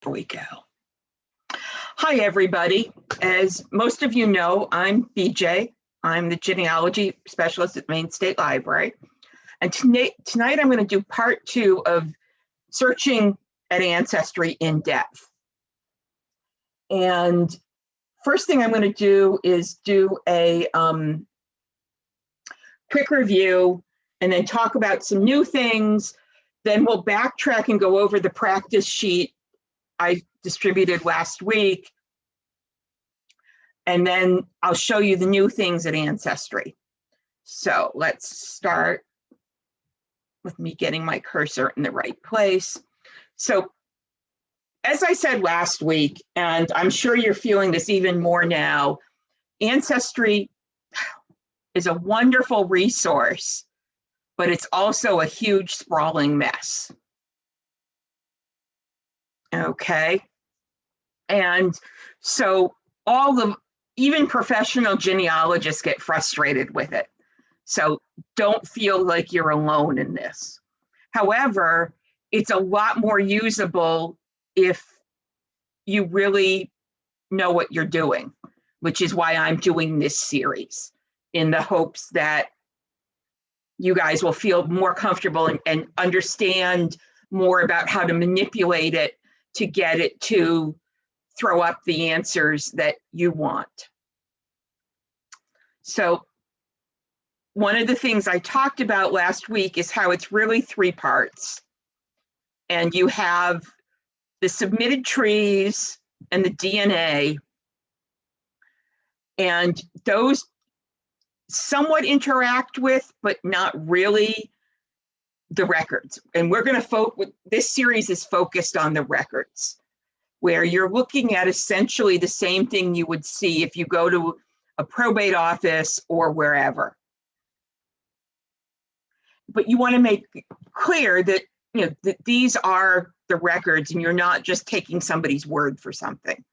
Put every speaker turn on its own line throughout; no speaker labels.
Here we go. Hi, everybody. As most of you know, I'm BJ. I'm the genealogy specialist at Maine State Library. And tonight I'm going to do part 2 of searching at Ancestry in depth. And first thing I'm going to do is do a quick review and then talk about some new things. Then we'll backtrack and go over the practice sheet I distributed last week. And then I'll show you the new things at Ancestry. So let's start with me getting my cursor in the right place. So as I said last week, and I'm sure you're feeling this even more now, Ancestry is a wonderful resource, but it's also a huge sprawling mess. Okay. And so even professional genealogists get frustrated with it. So don't feel like you're alone in this. However, it's a lot more usable if you really know what you're doing, which is why I'm doing this series, in the hopes that you guys will feel more comfortable and understand more about how to manipulate it to get it to throw up the answers that you want. So one of the things I talked about last week is how it's really 3 parts. And you have the submitted trees and the DNA. And those somewhat interact with, but not really, the records. And we're going to this series is focused on the records, where you're looking at essentially the same thing you would see if you go to a probate office or wherever. But you want to make clear that, that these are the records and you're not just taking somebody's word for something.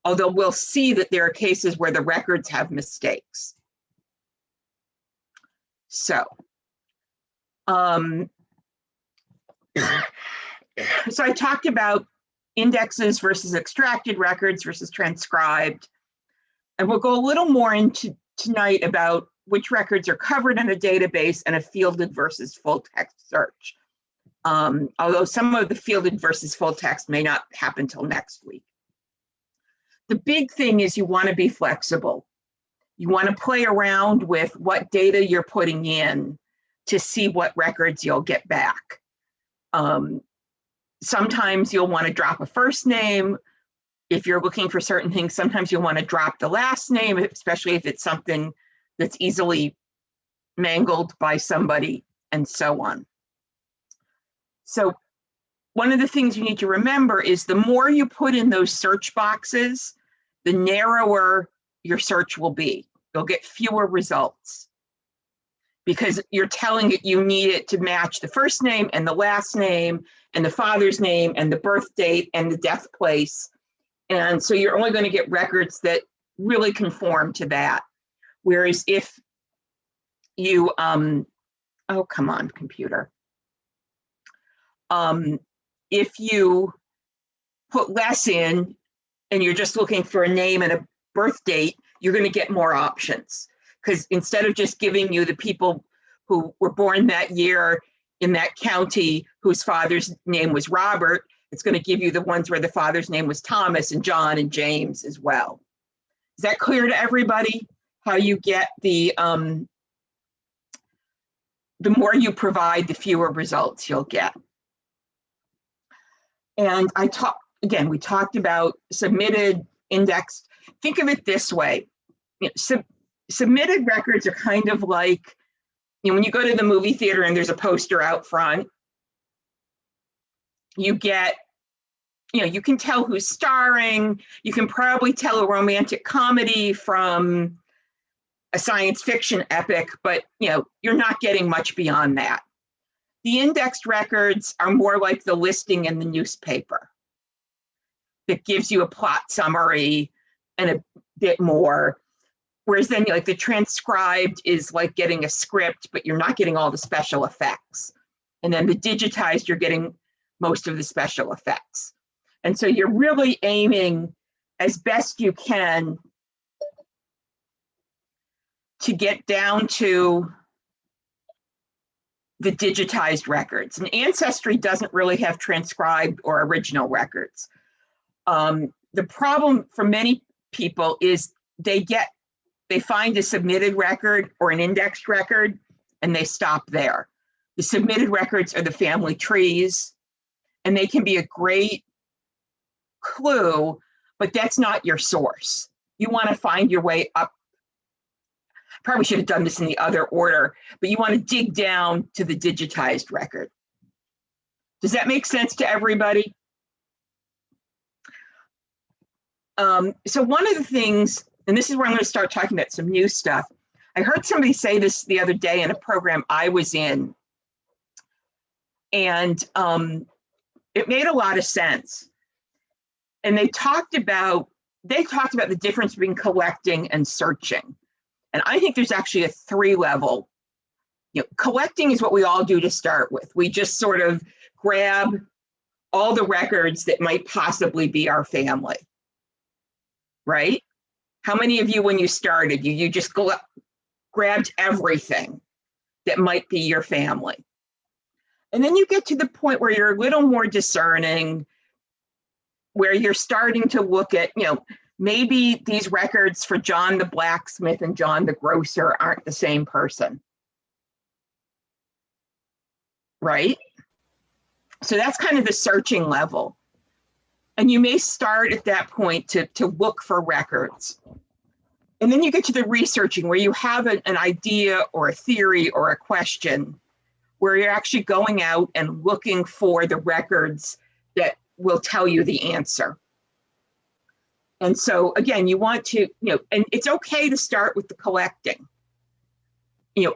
Although we'll see that there are cases where the records have mistakes. So, so I talked about indexes versus extracted records versus transcribed. And we'll go a little more into tonight about which records are covered in a database and a fielded versus full text search. Although some of the fielded versus full text may not happen till next week. The big thing is you want to be flexible. You want to play around with what data you're putting in to see what records you'll get back. Sometimes you'll want to drop a first name. If you're looking for certain things, sometimes you'll want to drop the last name, especially if it's something that's easily mangled by somebody, and so on. So one of the things you need to remember is the more you put in those search boxes, the narrower your search will be. You'll get fewer results because you're telling it you need it to match the first name and the last name and the father's name and the birth date and the death place. And so you're only going to get records that really conform to that. Whereas if you, oh, come on, computer. If you put less in and you're just looking for a name and a birth date, you're going to get more options. Because instead of just giving you the people who were born that year in that county whose father's name was Robert, it's going to give you the ones where the father's name was Thomas and John and James as well. Is that clear to everybody? How you get the more you provide, the fewer results you'll get. And we talked about submitted, indexed. Think of it this way. Submitted records are kind of like, when you go to the movie theater and there's a poster out front, you get, you can tell who's starring. You can probably tell a romantic comedy from a science fiction epic, but you're not getting much beyond that. The indexed records are more like the listing in the newspaper that gives you a plot summary and a bit more. Whereas then like the transcribed is like getting a script, but you're not getting all the special effects. And then the digitized, you're getting most of the special effects. And so you're really aiming as best you can to get down to the digitized records. And Ancestry doesn't really have transcribed or original records. The problem for many people is they find a submitted record or an indexed record and they stop there. The submitted records are the family trees, and they can be a great clue, but that's not your source. You want to find your way up. Probably should have done this in the other order, but you want to dig down to the digitized record. Does that make sense to everybody? So one of the things, and this is where I'm going to start talking about some new stuff. I heard somebody say this the other day in a program I was in, and it made a lot of sense. And they talked about the difference between collecting and searching. And I think there's actually a 3-level. Collecting is what we all do to start with. We just sort of grab all the records that might possibly be our family, right? How many of you, when you started, you just grabbed everything that might be your family? And then you get to the point where you're a little more discerning, where you're starting to look at, maybe these records for John the blacksmith and John the grocer aren't the same person, right? So that's kind of the searching level. And you may start at that point to look for records. And then you get to the researching, where you have an idea or a theory or a question, where you're actually going out and looking for the records that will tell you the answer. And so again, you want to, and it's okay to start with the collecting.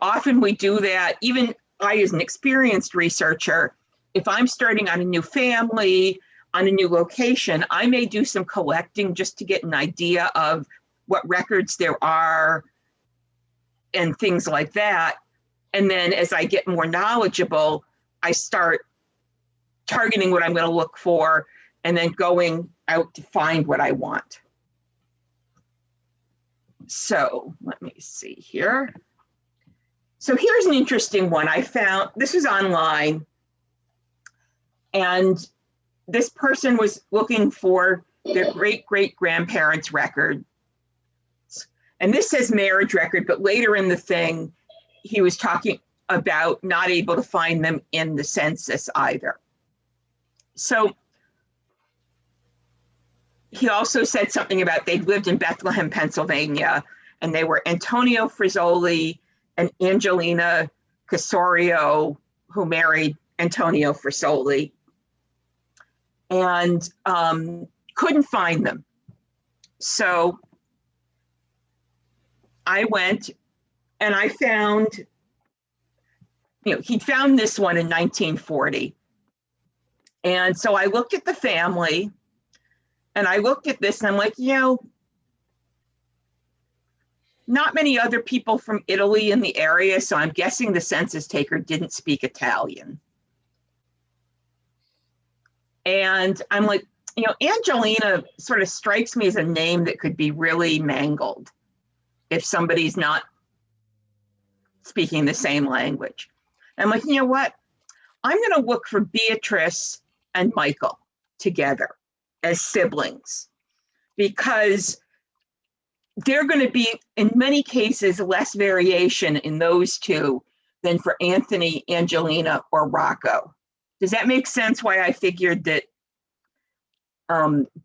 Often we do that. Even I, as an experienced researcher, if I'm starting on a new family, on a new location, I may do some collecting just to get an idea of what records there are and things like that. And then as I get more knowledgeable, I start targeting what I'm going to look for and then going out to find what I want. So let me see here. So here's an interesting one I found. This is online. And this person was looking for their great-great-grandparents' record. And this says marriage record, but later in the thing, he was talking about not able to find them in the census either. So he also said something about they'd lived in Bethlehem, Pennsylvania, and they were Antonio Frizzoli and Angelina Casorio, who married Antonio Frizzoli, and couldn't find them. So I went and I found, he'd found this one in 1940. And so I looked at the family and I looked at this and I'm like, not many other people from Italy in the area, so I'm guessing the census taker didn't speak Italian. And I'm like, Angelina sort of strikes me as a name that could be really mangled if somebody's not speaking the same language. And I'm like, you know what? I'm going to look for Beatrice and Michael together as siblings, because they're going to be, in many cases, less variation in those two than for Anthony, Angelina, or Rocco. Does that make sense why I figured that,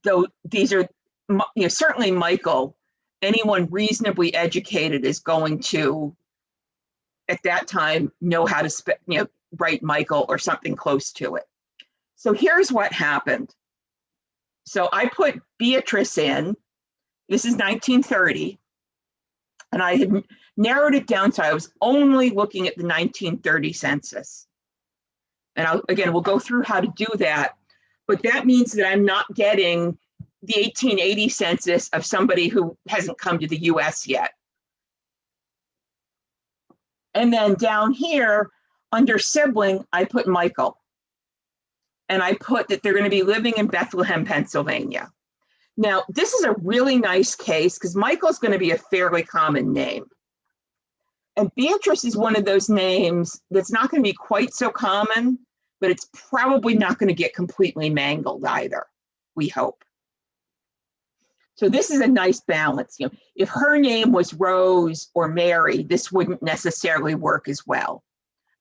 though these are, certainly Michael, anyone reasonably educated is going to, at that time, know how to write Michael or something close to it. So here's what happened. So I put Beatrice in. This is 1930, and I had narrowed it down, so I was only looking at the 1930 census. And again, we'll go through how to do that, but that means that I'm not getting the 1880 census of somebody who hasn't come to the US yet. And then down here, under sibling, I put Michael. and I put that they're going to be living in Bethlehem, Pennsylvania. Now, this is a really nice case because Michael's going to be a fairly common name. And Beatrice is one of those names that's not going to be quite so common, but it's probably not going to get completely mangled either, we hope. So this is a nice balance. If her name was Rose or Mary, this wouldn't necessarily work as well.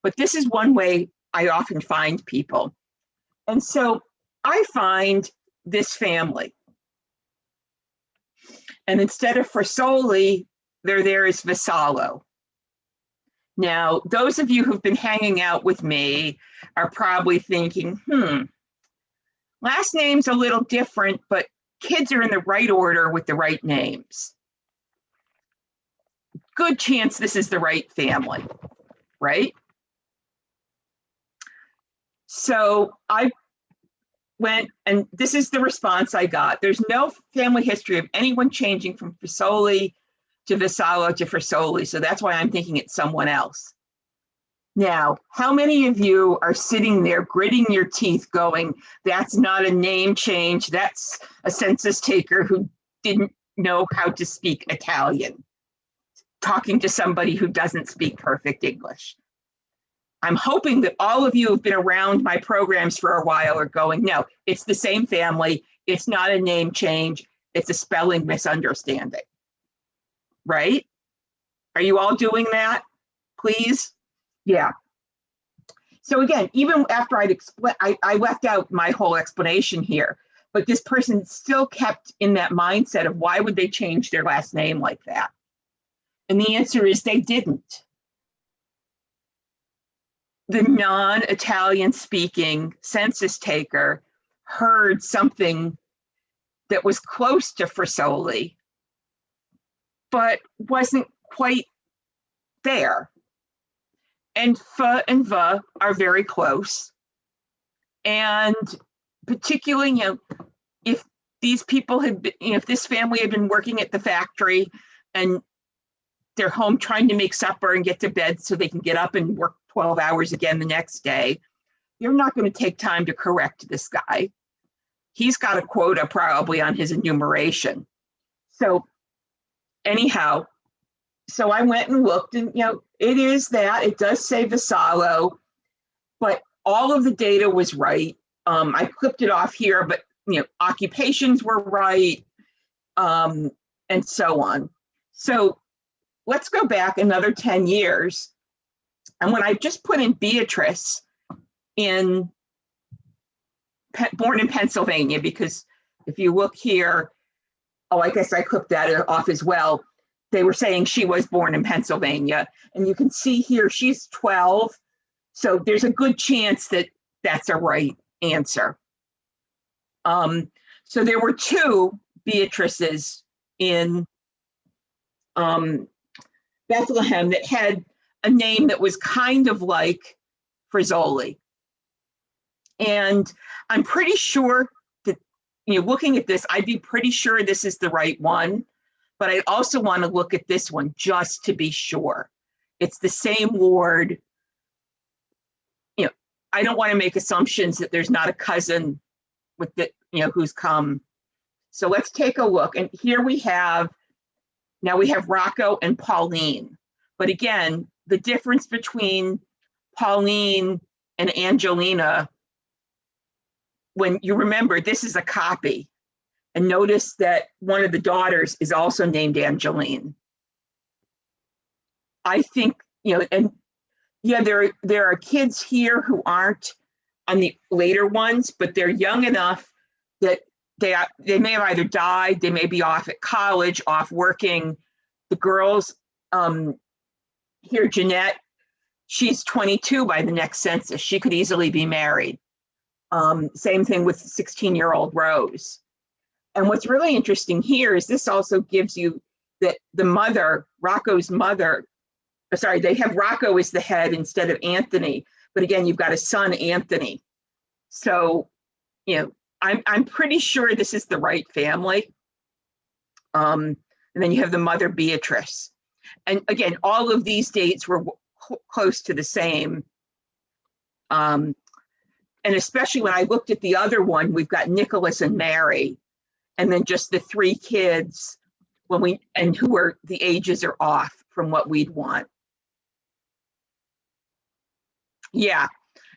But this is one way I often find people. And so I find this family. And instead of Frisoli, they're there as Vassallo. Now, those of you who've been hanging out with me are probably thinking, last name's a little different, but kids are in the right order with the right names. Good chance this is the right family, right? So I went, and this is the response I got. There's no family history of anyone changing from Frisoli to Vassallo to Frisoli, so that's why I'm thinking it's someone else. Now, how many of you are sitting there gritting your teeth going, that's not a name change, that's a census taker who didn't know how to speak Italian, talking to somebody who doesn't speak perfect English? I'm hoping that all of you who've been around my programs for a while are going, no, it's the same family, it's not a name change, it's a spelling misunderstanding, right? Are you all doing that, please? Yeah. So again, even after I left out my whole explanation here, but this person still kept in that mindset of why would they change their last name like that? And the answer is they didn't. The non-Italian speaking census taker heard something that was close to Frisoli, but wasn't quite there. And F and V are very close. And particularly, if these people had been, if this family had been working at the factory and they're home trying to make supper and get to bed so they can get up and work 12 hours again the next day, you're not going to take time to correct this guy. He's got a quota probably on his enumeration. So anyhow, so I went and looked, and it is that, it does say Vassallo, but all of the data was right. I clipped it off here, but occupations were right, and so on. So let's go back another 10 years. And when I just put in Beatrice born in Pennsylvania, because if you look here, oh, I guess I clipped that off as well. They were saying she was born in Pennsylvania. And you can see here, she's 12. So there's a good chance that that's a right answer. So there were two Beatrices in Bethlehem that had a name that was kind of like Frisoli. And I'm pretty sure that, looking at this, I'd be pretty sure this is the right one. But I also want to look at this one just to be sure. It's the same ward. I don't want to make assumptions that there's not a cousin with the, who's come. So let's take a look. And here we have Rocco and Pauline. But again, the difference between Pauline and Angelina, when you remember, this is a copy. And notice that one of the daughters is also named Angeline. I think, and yeah, there are kids here who aren't on the later ones, but they're young enough that they may have either died, they may be off at college, off working. The girls, here, Jeanette, she's 22 by the next census. She could easily be married. Same thing with 16-year-old Rose. And what's really interesting here is this also gives you that the mother, Rocco's mother, they have Rocco as the head instead of Anthony. But again, you've got a son, Anthony. So, I'm pretty sure this is the right family. And then you have the mother, Beatrice. And again, all of these dates were close to the same. And And especially when I looked at the other one, we've got Nicholas and Mary, and then just the 3 kids and who are the ages are off from what we'd want. Yeah,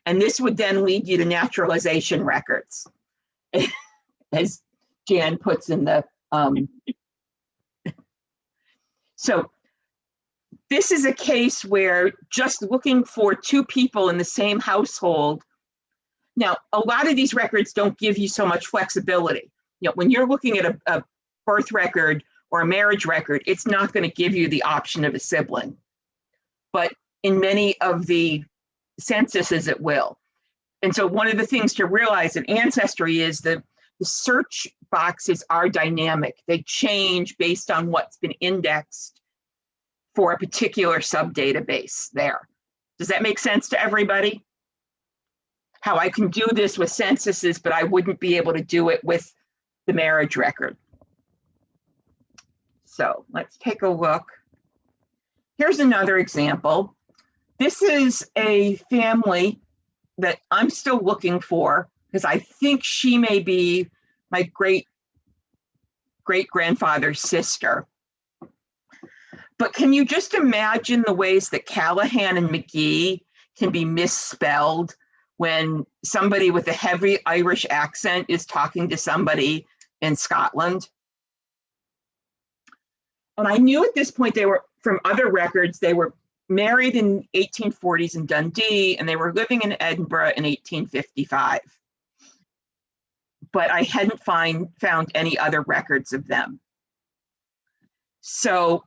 and this would then lead you to naturalization records, as Jan puts in the, so this is a case where just looking for 2 people in the same household. Now, a lot of these records don't give you so much flexibility. When you're looking at a birth record or a marriage record, it's not going to give you the option of a sibling. But in many of the censuses, it will. And so one of the things to realize in Ancestry is the search boxes are dynamic. They change based on what's been indexed for a particular subdatabase there. Does that make sense to everybody? How I can do this with censuses, but I wouldn't be able to do it with the marriage record. So let's take a look. Here's another example. This is a family that I'm still looking for because I think she may be my great-grandfather's sister. But can you just imagine the ways that Callahan and McGee can be misspelled when somebody with a heavy Irish accent is talking to somebody in Scotland? And I knew at this point they were, from other records, they were married in 1840s in Dundee, and they were living in Edinburgh in 1855. But I hadn't found any other records of them. So,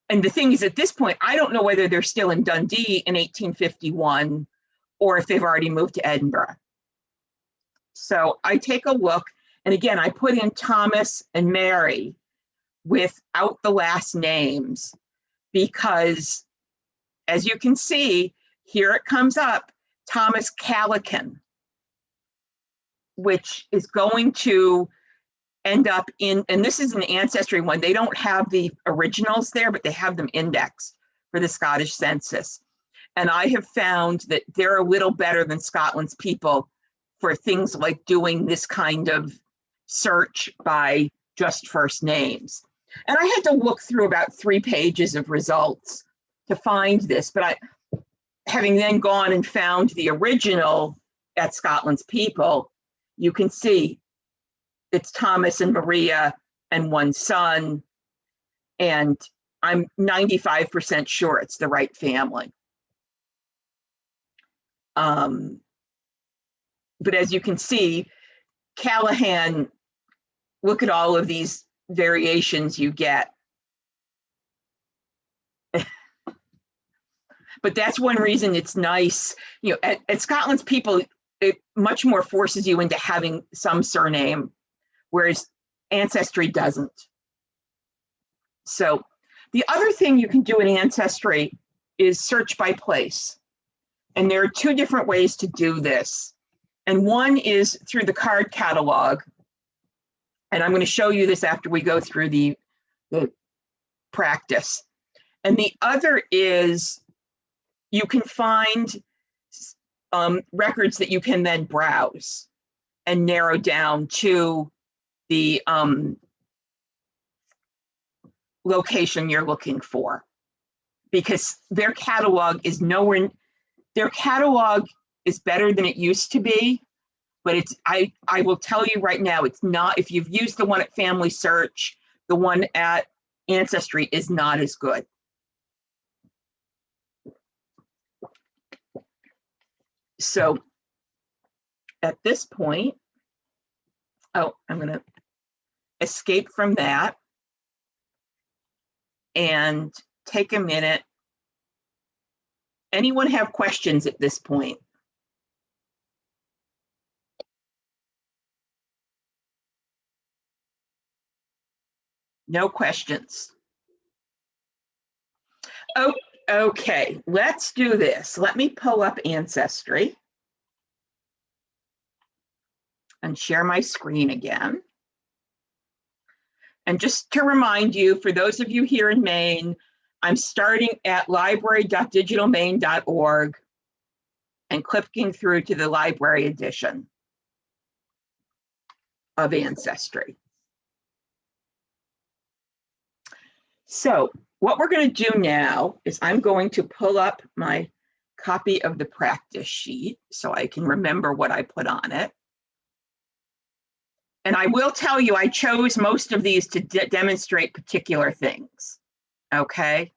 and the thing is, at this point, I don't know whether they're still in Dundee in 1851 or if they've already moved to Edinburgh. So I take a look, and again, I put in Thomas and Mary without the last names, because as you can see, here it comes up, Thomas Callican, which is going to end up in, and this is an Ancestry one, they don't have the originals there, but they have them indexed for the Scottish census. And I have found that they're a little better than Scotland's people for things like doing this kind of search by just first names. And I had to look through about 3 pages of results to find this, but having then gone and found the original at Scotland's people, you can see it's Thomas and Maria and 1 son, and I'm 95% sure it's the right family. But as you can see, Callahan, look at all of these variations you get. But that's one reason it's nice, at Scotland's people, it much more forces you into having some surname, whereas Ancestry doesn't. So the other thing you can do in Ancestry is search by place. And there are 2 different ways to do this. And one is through the card catalog. And I'm going to show you this after we go through the practice. And the other is you can find records that you can then browse and narrow down to the location you're looking for, because their catalog is nowhere. Their catalog is better than it used to be, but it's, I will tell you right now, it's not. If you've used the one at Family Search, the one at Ancestry is not as good. So at this point, oh, I'm going to escape from that and take a minute. Anyone have questions at this point? No questions. Oh, okay, let's do this. Let me pull up Ancestry and share my screen again. And just to remind you, for those of you here in Maine, I'm starting at library.digitalmaine.org, and clicking through to the library edition of Ancestry. So what we're going to do now is I'm going to pull up my copy of the practice sheet so I can remember what I put on it. And I will tell you, I chose most of these to demonstrate particular things, okay?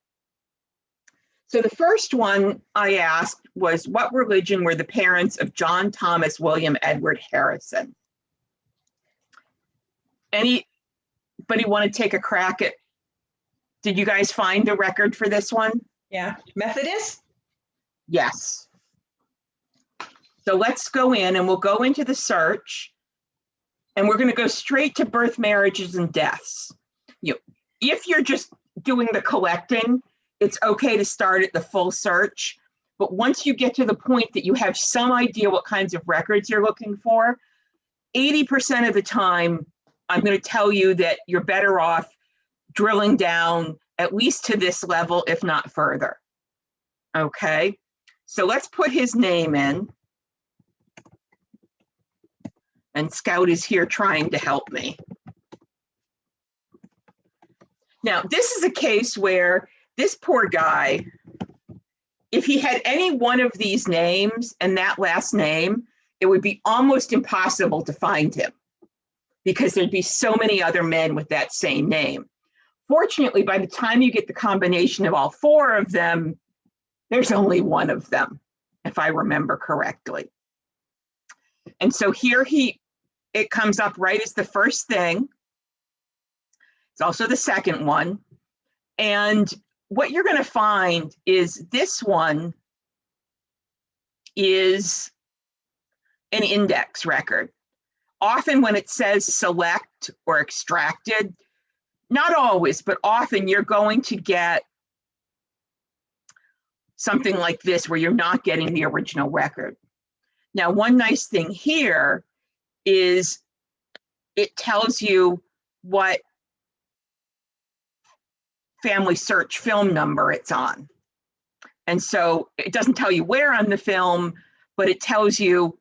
So the first one I asked was, what religion were the parents of John Thomas William Edward Harrison? Anybody want to take a crack at, did you guys find the record for this one?
Yeah, Methodist?
Yes. So let's go in and we'll go into the search and we're going to go straight to birth, marriages, and deaths. If you're just doing the collecting, it's okay to start at the full search. But once you get to the point that you have some idea what kinds of records you're looking for, 80% of the time, I'm going to tell you that you're better off drilling down at least to this level, if not further. Okay, so let's put his name in. And Scout is here trying to help me. Now, this is a case where this poor guy, if he had any one of these names and that last name, it would be almost impossible to find him because there'd be so many other men with that same name. Fortunately, by the time you get the combination of all four of them, there's only one of them, if I remember correctly. And so here it comes up right as the first thing. It's also the second one. And what you're going to find is this one is an index record. Often when it says select or extracted, not always, but often you're going to get something like this where you're not getting the original record. Now, one nice thing here is it tells you what family search film number it's on. And so it doesn't tell you where on the film, but it tells you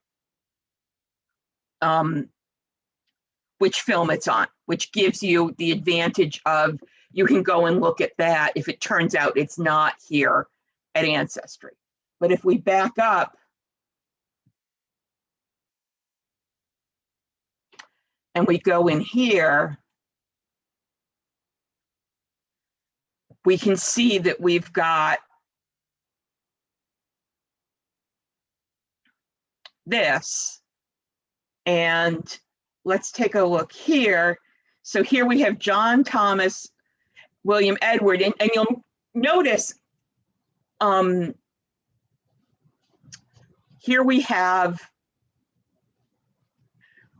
which film it's on, which gives you the advantage of you can go and look at that if it turns out it's not here at Ancestry. But if we back up and we go in here, we can see that we've got this. And let's take a look here. So here we have John Thomas William Edward, and you'll notice here we have,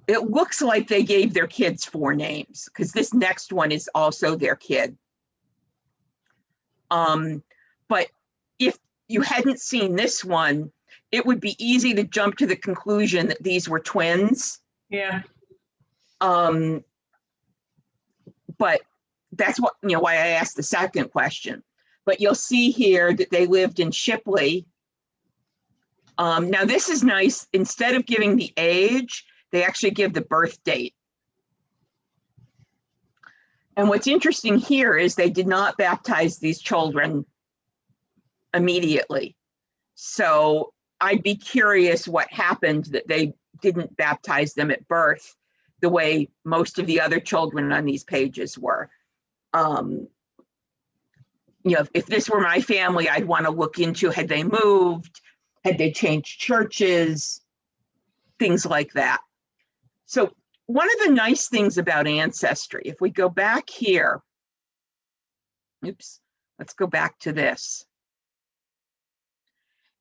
it looks like they gave their kids 4 names because this next one is also their kid. But if you hadn't seen this one, it would be easy to jump to the conclusion that these were twins.
Yeah.
But that's what, why I asked the second question. But you'll see here that they lived in Shipley. Now this is nice. Instead of giving the age, they actually give the birth date. And what's interesting here is they did not baptize these children immediately. So I'd be curious what happened that they didn't baptize them at birth the way most of the other children on these pages were. If this were my family, I'd want to look into, had they moved, had they changed churches, things like that. So one of the nice things about Ancestry, if we go back here, let's go back to this.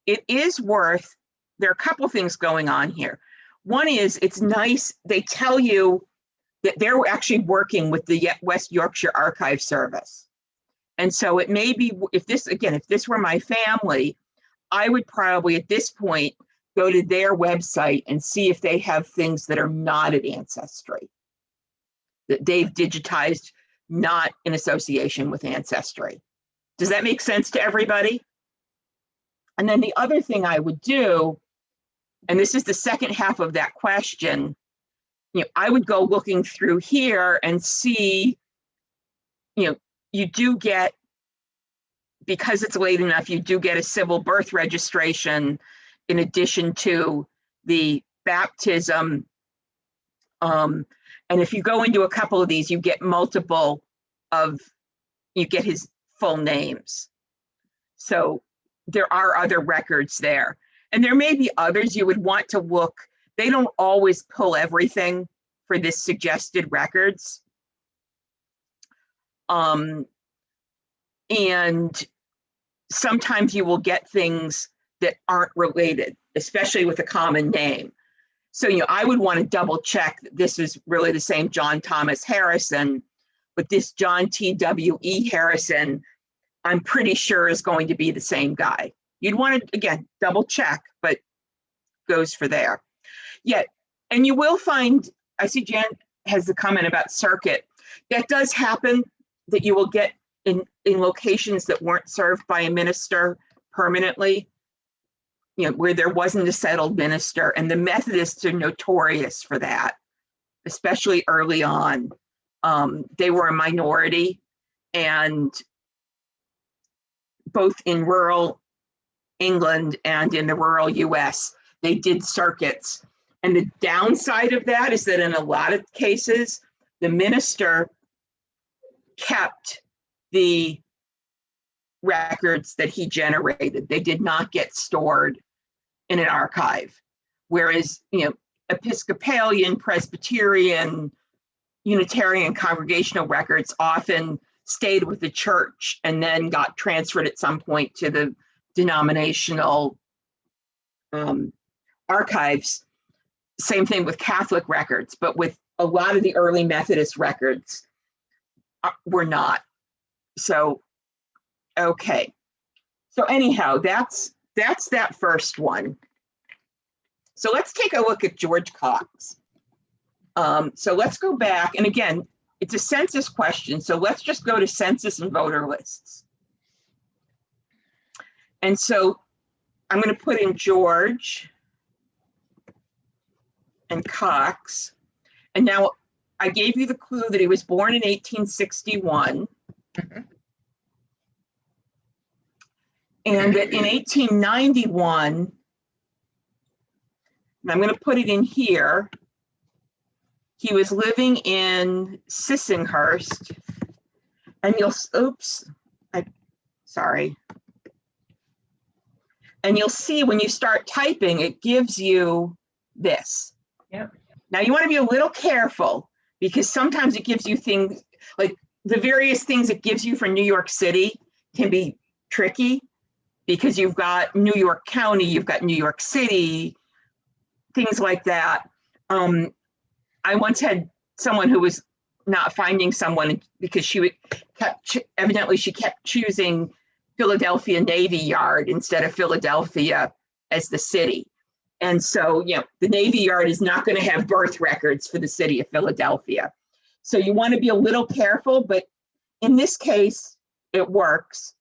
It is worth, there are a couple things going on here. One is, it's nice, they tell you that they're actually working with the West Yorkshire Archive Service. And so it may be, if this were my family, I would probably at this point go to their website and see if they have things that are not at Ancestry, that they've digitized, not in association with Ancestry. Does that make sense to everybody? And then the other thing I would do and this is the second half of that question, I would go looking through here and see, you do get, because it's late enough, you do get a civil birth registration in addition to the baptism. And if you go into a couple of these, you get you get his full names. So there are other records there. And there may be others you would want to look. They don't always pull everything for this suggested records. And sometimes you will get things that aren't related, especially with a common name. So, I would want to double check that this is really the same John Thomas Harrison, but this John T.W.E. Harrison, I'm pretty sure is going to be the same guy. You'd want to, again, double check, but goes for there. Yet, and you will find, I see Jan has the comment about circuit. That does happen, that you will get in locations that weren't served by a minister permanently, where there wasn't a settled minister. And the Methodists are notorious for that, especially early on. They were a minority, and both in rural England and in the rural US, they did circuits. And the downside of that is that in a lot of cases, the minister kept the records that he generated. They did not get stored in an archive. Whereas, Episcopalian, Presbyterian, Unitarian congregational records often stayed with the church and then got transferred at some point to the denominational archives. Same thing with Catholic records, but with a lot of the early Methodist records were not. So, okay. So anyhow, that's that first one. So let's take a look at George Cox. So let's go back, and again, it's a census question, so let's just go to census and voter lists. And so I'm going to put in George and Cox. And now I gave you the clue that he was born in 1861.
Mm-hmm.
And that in 1891, and I'm going to put it in here, he was living in Sissinghurst. And sorry. And you'll see when you start typing, it gives you this.
Yep.
Now you want to be a little careful, because sometimes it gives you things, like the various things it gives you for New York City can be tricky, because you've got New York County, you've got New York City, things like that. I once had someone who was not finding someone because evidently she kept choosing Philadelphia Navy Yard instead of Philadelphia as the city. And so, the Navy Yard is not going to have birth records for the city of Philadelphia. So you want to be a little careful, but in this case, it works.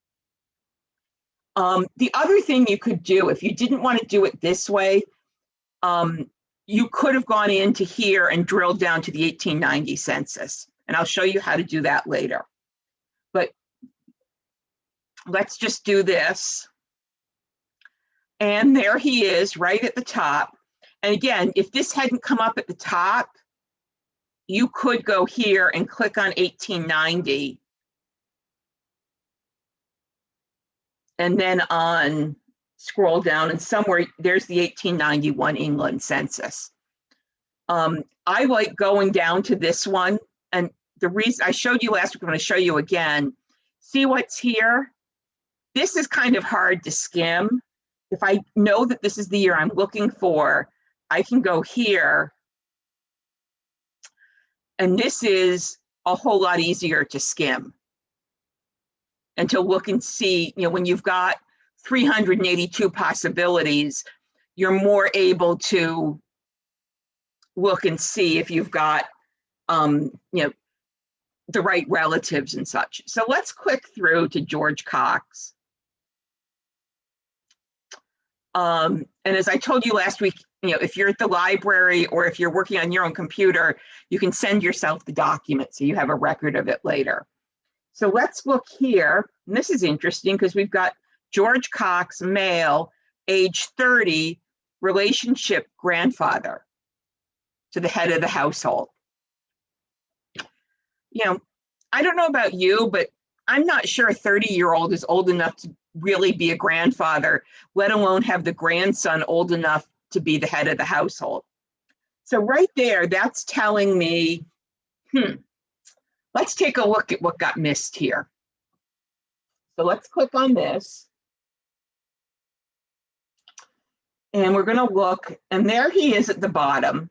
The other thing you could do, if you didn't want to do it this way, you could have gone into here and drilled down to the 1890 census. And I'll show you how to do that later. But let's just do this. And there he is right at the top. And again, if this hadn't come up at the top, you could go here and click on 1890. And then scroll down, and somewhere there's the 1891 England census. I like going down to this one, and the reason I showed you last week, I'm going to show you again. See what's here? This is kind of hard to skim. If I know that this is the year I'm looking for, I can go here, and this is a whole lot easier to skim and to look and see. When you've got 382 possibilities, you're more able to look and see if you've got, the right relatives and such. So let's click through to George Cox. And as I told you last week, if you're at the library or if you're working on your own computer, you can send yourself the document so you have a record of it later. So let's look here. And this is interesting because we've got George Cox, male, age 30, relationship grandfather to the head of the household. I don't know about you, but I'm not sure a 30-year-old is old enough to really be a grandfather, let alone have the grandson old enough to be the head of the household. So right there, that's telling me, let's take a look at what got missed here. So let's click on this. And we're going to look, and there he is at the bottom.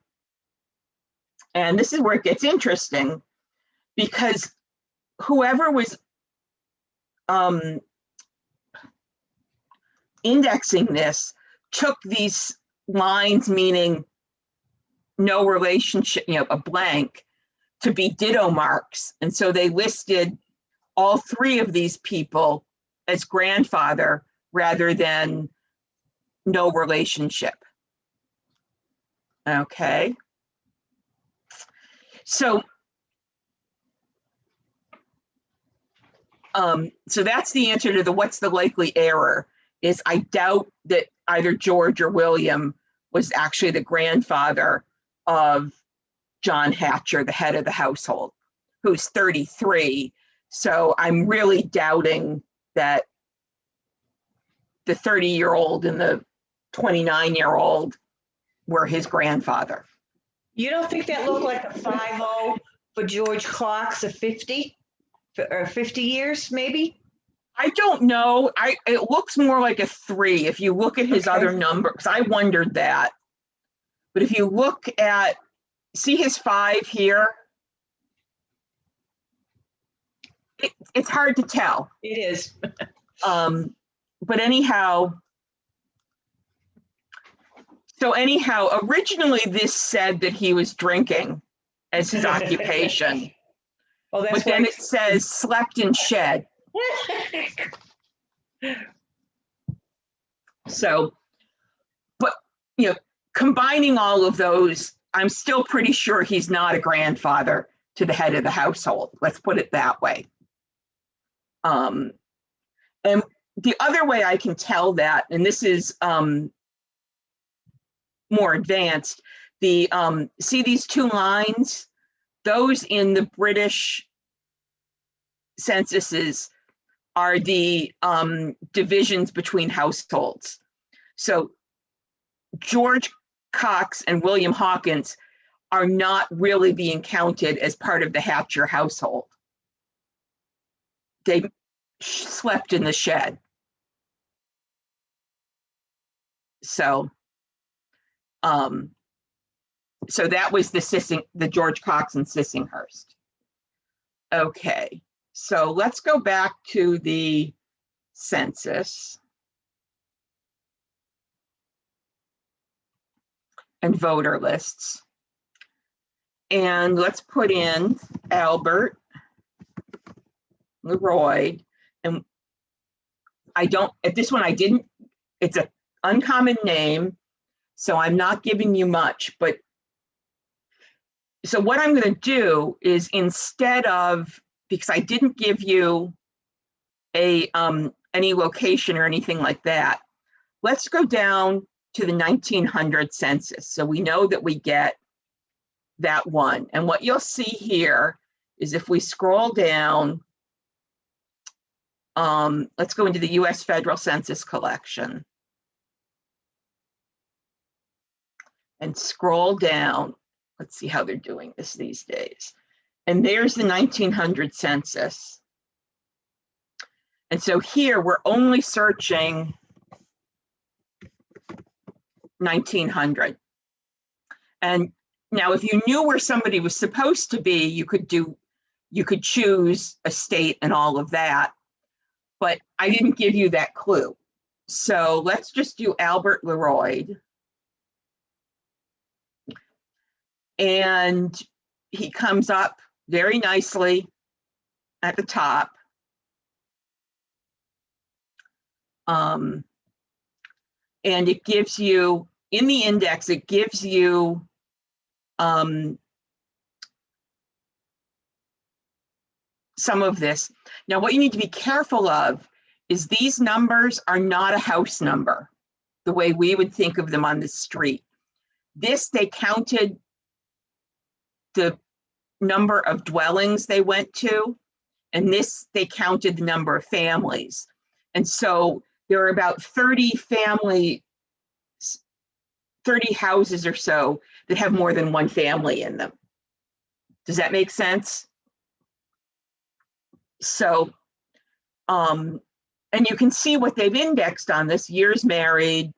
And this is where it gets interesting, because whoever was indexing this took these lines meaning no relationship, a blank, to be ditto marks. And so they listed all three of these people as grandfather rather than no relationship. Okay. So that's the answer to the what's the likely error, is I doubt that either George or William was actually the grandfather of John Hatcher, the head of the household, who's 33. So I'm really doubting that the 30-year-old and the 29-year-old were his grandfather.
You don't think that looked like a 50 for George Cox, a 50 or 50 years, maybe?
I don't know. It looks more like a 3 if you look at his other numbers. I wondered that. But if you look at, see his 5 here? It's hard to tell.
It is.
But anyhow, originally this said that he was drinking as his occupation.
Well, that's
but then it says slept in shed. So, but, combining all of those, I'm still pretty sure he's not a grandfather to the head of the household. Let's put it that way. And the other way I can tell that, and this is more advanced, see these 2 lines? Those in the British censuses are the divisions between households. So George Cox and William Hawkins are not really being counted as part of the Hatcher household. They slept in the shed. So that was the George Cox and Sissinghurst. Okay, so let's go back to the census and voter lists. And let's put in Albert Leroy. And at this one, it's an uncommon name, so I'm not giving you much, but so what I'm going to do is, instead of, because I didn't give you any location or anything like that, let's go down to the 1900 census. So we know that we get that one. And what you'll see here is, if we scroll down, let's go into the US Federal Census Collection and scroll down. Let's see how they're doing this these days. And there's the 1900 census. And so here we're only searching 1900. And now, if you knew where somebody was supposed to be, you could choose a state and all of that. But I didn't give you that clue. So let's just do Albert Leroy. And he comes up very nicely at the top. And it gives you, in the index, it gives you some of this. Now, what you need to be careful of is these numbers are not a house number, the way we would think of them on the street. This, they counted the number of dwellings they went to, and this, they counted the number of families. And so there are about 30 houses or so that have more than one family in them. Does that make sense? So, and you can see what they've indexed on this: years married,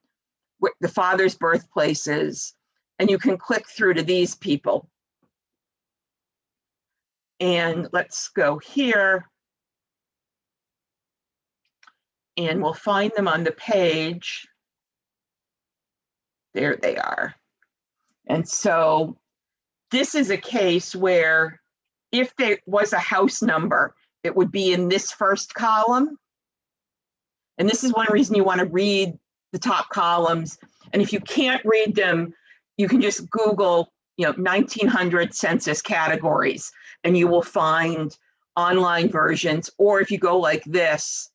the father's birthplaces, and you can click through to these people. And let's go here, and we'll find them on the page. There they are. And so this is a case where if there was a house number, it would be in this first column. And this is one reason you want to read the top columns. And if you can't read them, you can just Google, 1900 census categories, and you will find online versions. Or if you go like this,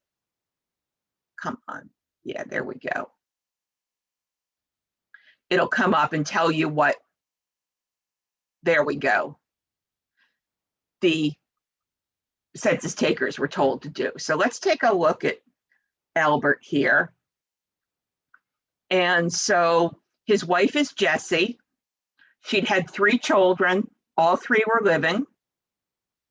come on, yeah, there we go. It'll come up and tell you what, there we go, the census takers were told to do. So let's take a look at Albert here. And so his wife is Jessie. She'd had 3 children. All 3 were living. And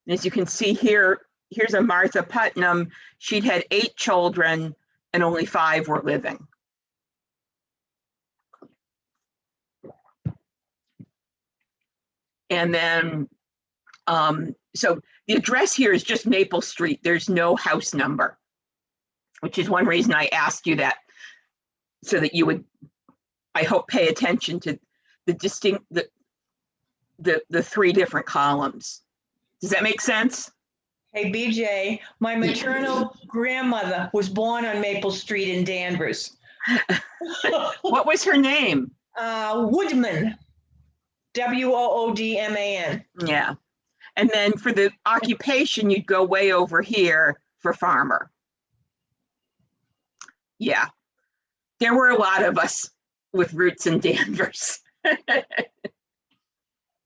as you can see here, here's a Martha Putnam. She'd had 8 children and only 5 were living. And then, so the address here is just Maple Street. There's no house number, which is one reason I asked you that, so that you would, I hope, pay attention to the the 3 different columns. Does that make sense?
Hey, BJ, my maternal grandmother was born on Maple Street in Danvers.
What was her name?
Woodman, Woodman.
Yeah. And then for the occupation, you'd go way over here for farmer. Yeah. There were a lot of us with roots in Danvers.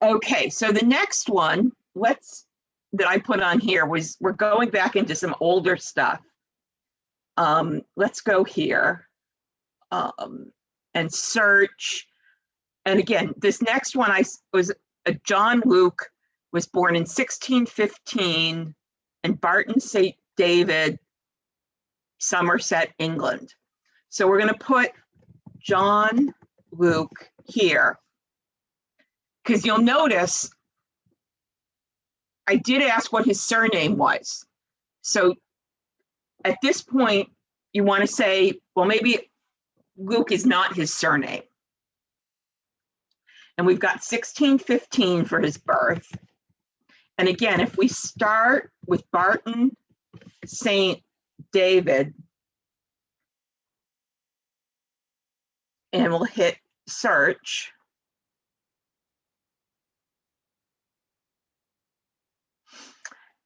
Okay, so the next one, that I put on here was, we're going back into some older stuff. Let's go here and search. And again, this next one was John Luke, was born in 1615 in Barton St. David, Somerset, England. So we're going to put John Luke here, because you'll notice I did ask what his surname was. So at this point, you want to say, well, maybe Luke is not his surname. And we've got 1615 for his birth. And again, if we start with Barton St. David, and we'll hit search.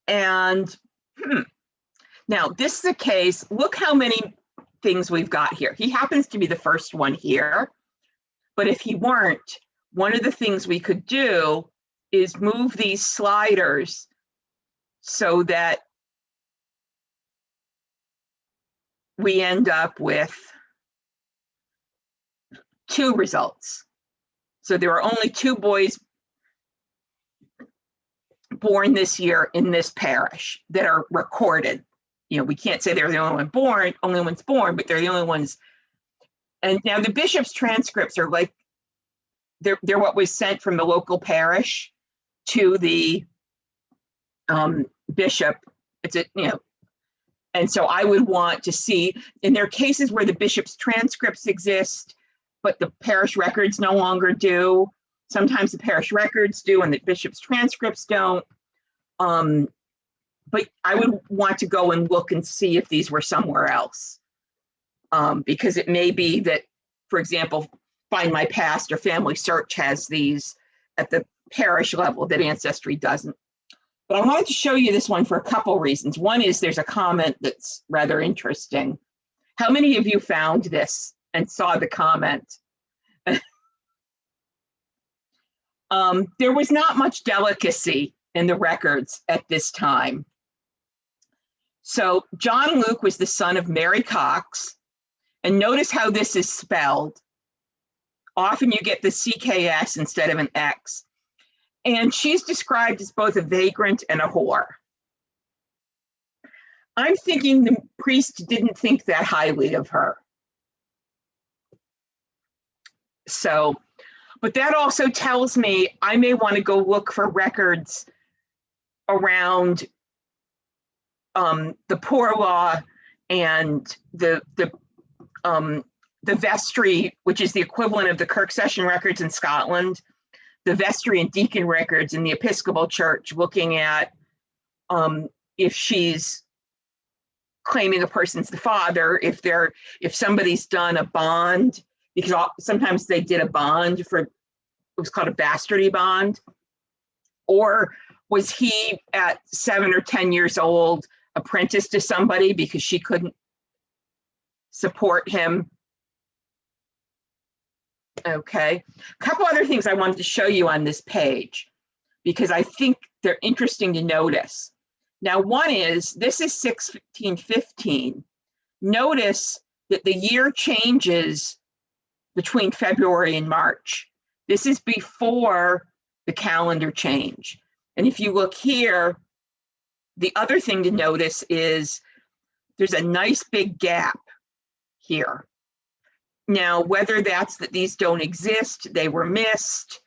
And now this is a case, look how many things we've got here. He happens to be the first one here, but if he weren't, one of the things we could do is move these sliders so that we end up with 2 results. So there are only 2 boys born this year in this parish that are recorded. We can't say they're the only ones born, but they're the only ones. And now the bishop's transcripts are like, they're what was sent from the local parish to the bishop. And so I would want to see, and there are cases where the bishop's transcripts exist, but the parish records no longer do. Sometimes the parish records do and the bishop's transcripts don't. But I would want to go and look and see if these were somewhere else, because it may be that for example, Find My Past or Family Search has these at the parish level that Ancestry doesn't. But I wanted to show you this one for a couple reasons. One is there's a comment that's rather interesting. How many of you found this and saw the comment? There was not much delicacy in the records at this time. So John Luke was the son of Mary Cox, and notice how this is spelled. Often you get the CKS instead of an X. And she's described as both a vagrant and a whore. I'm thinking the priest didn't think that highly of her. So, but that also tells me I may want to go look for records around the poor law and the vestry, which is the equivalent of the Kirk Session records in Scotland, the vestry and deacon records in the Episcopal Church, looking at if she's claiming a person's the father, if somebody's done a bond, because sometimes they did a bond for, it was called a bastardy bond, or was he at 7 or 10 years old apprenticed to somebody because she couldn't support him. Okay, a couple other things I wanted to show you on this page because I think they're interesting to notice. Now, one is, this is 1615. Notice that the year changes between February and March. This is before the calendar change. And if you look here, the other thing to notice is there's a nice big gap here. Now, whether that's that these don't exist, they were missed,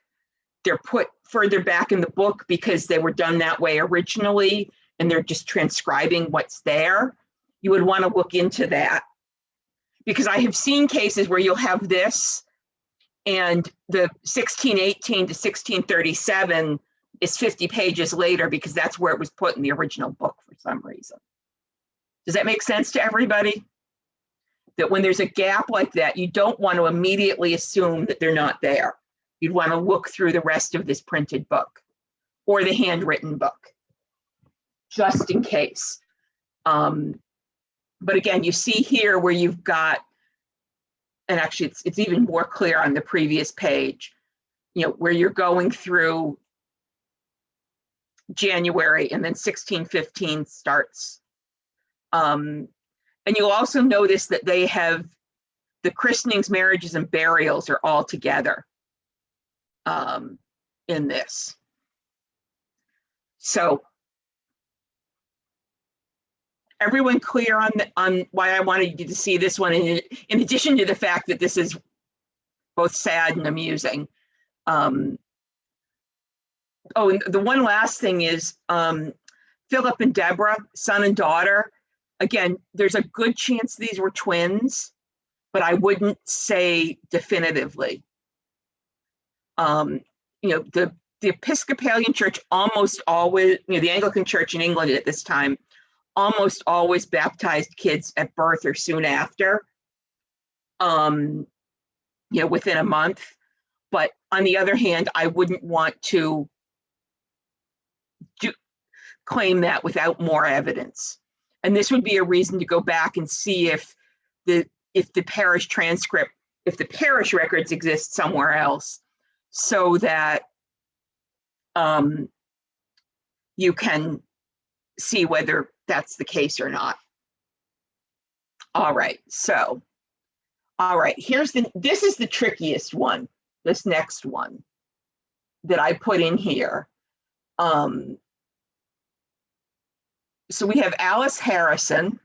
they're put further back in the book because they were done that way originally, and they're just transcribing what's there, you would want to look into that. Because I have seen cases where you'll have this, and the 1618 to 1637 is 50 pages later because that's where it was put in the original book for some reason. Does that make sense to everybody? That when there's a gap like that, you don't want to immediately assume that they're not there. You'd want to look through the rest of this printed book or the handwritten book, just in case. But again, you see here where you've got, and actually it's even more clear on the previous page, you know, where you're going through January and then 1615 starts. And you'll also notice that they have the christenings, marriages, and burials are all together in this. So everyone clear on why I wanted you to see this one, in addition to the fact that this is both sad and amusing. Oh, and the one last thing is Philip and Deborah, son and daughter. Again, there's a good chance these were twins, but I wouldn't say definitively. You know, the Episcopalian Church almost always, you know, the Anglican Church in England at this time almost always baptized kids at birth or soon after, you know, within a month. But on the other hand, I wouldn't want to claim that without more evidence. And this would be a reason to go back and see if the parish transcript, if the parish records exist somewhere else, so that you can see whether that's the case or not. All right, so, all right, this is the trickiest one, this next one that I put in here. So we have Alice Harrison,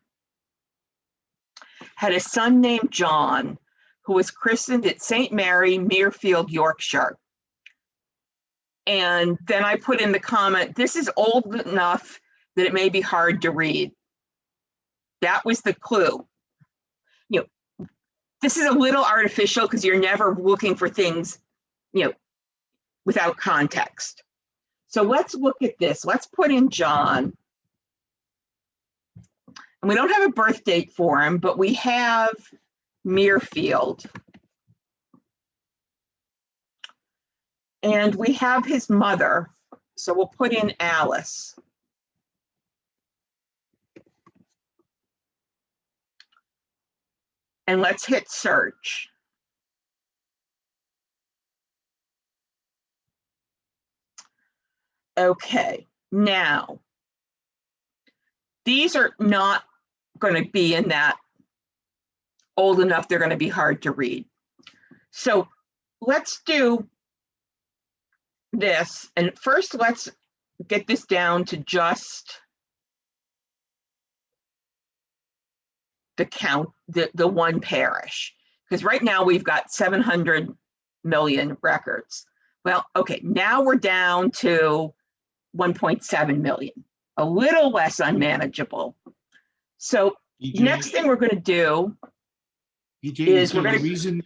had a son named John, who was christened at St. Mary, Muirfield, Yorkshire. And then I put in the comment, this is old enough that it may be hard to read. That was the clue. You know, this is a little artificial because you're never looking for things, you know, without context. So let's look at this. Let's put in John. And we don't have a birth date for him, but we have Muirfield. And we have his mother, so we'll put in Alice. And let's hit search. Okay, now, these are not going to be in that old enough, they're going to be hard to read. So let's do this. And first, let's get this down to just the count, the one parish. Because right now we've got 700 million records. Well, okay, now we're down to 1.7 million, a little less unmanageable. So
EJ,
next thing we're going to do
EJ,
is we're going to,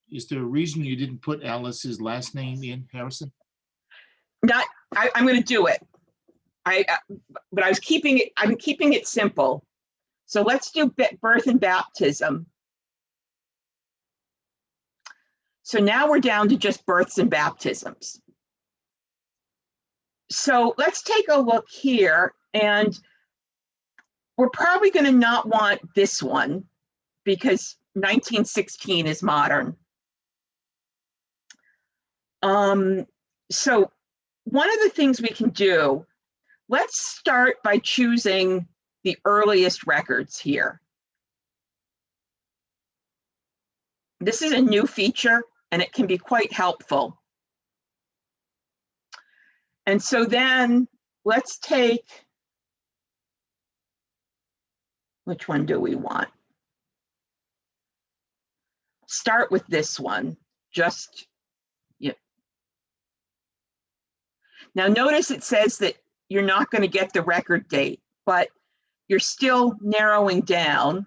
is there a reason you didn't put Alice's last name in, Harrison?
I'm going to do it. But I was keeping it, I'm keeping it simple. So let's do birth and baptism. So now we're down to just births and baptisms. So let's take a look here, and we're probably going to not want this one because 1916 is modern. So one of the things we can do, let's start by choosing the earliest records here. This is a new feature, and it can be quite helpful. And so then let's take, which one do we want? Start with this one, just, yeah. Now notice it says that you're not going to get the record date, but you're still narrowing down.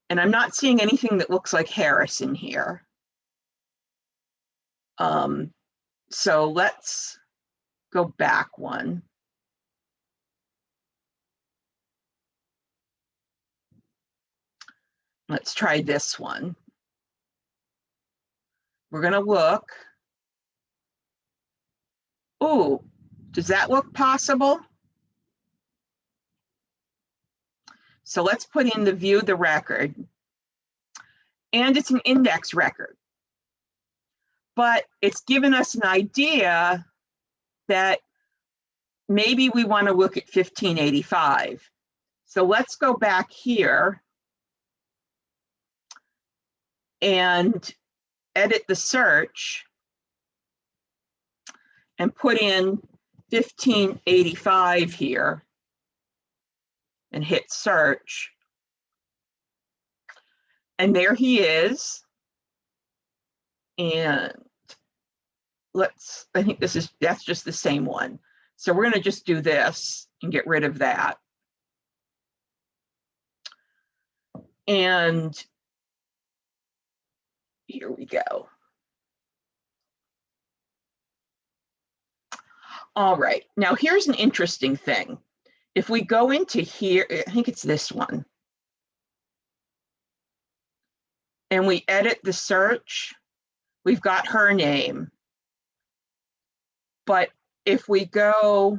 And I'm not seeing anything that looks like Harrison here. So let's go back one. Let's try this one. We're going to look. Ooh, does that look possible? So let's put in the view the record. And it's an index record. But it's given us an idea that maybe we want to look at 1585. So let's go back here and edit the search and put in 1585 here and hit search. And there he is. And let's, I think that's just the same one. So we're going to just do this and get rid of that. And here we go. All right, now here's an interesting thing. If we go into here, I think it's this one, and we edit the search, we've got her name. But if we go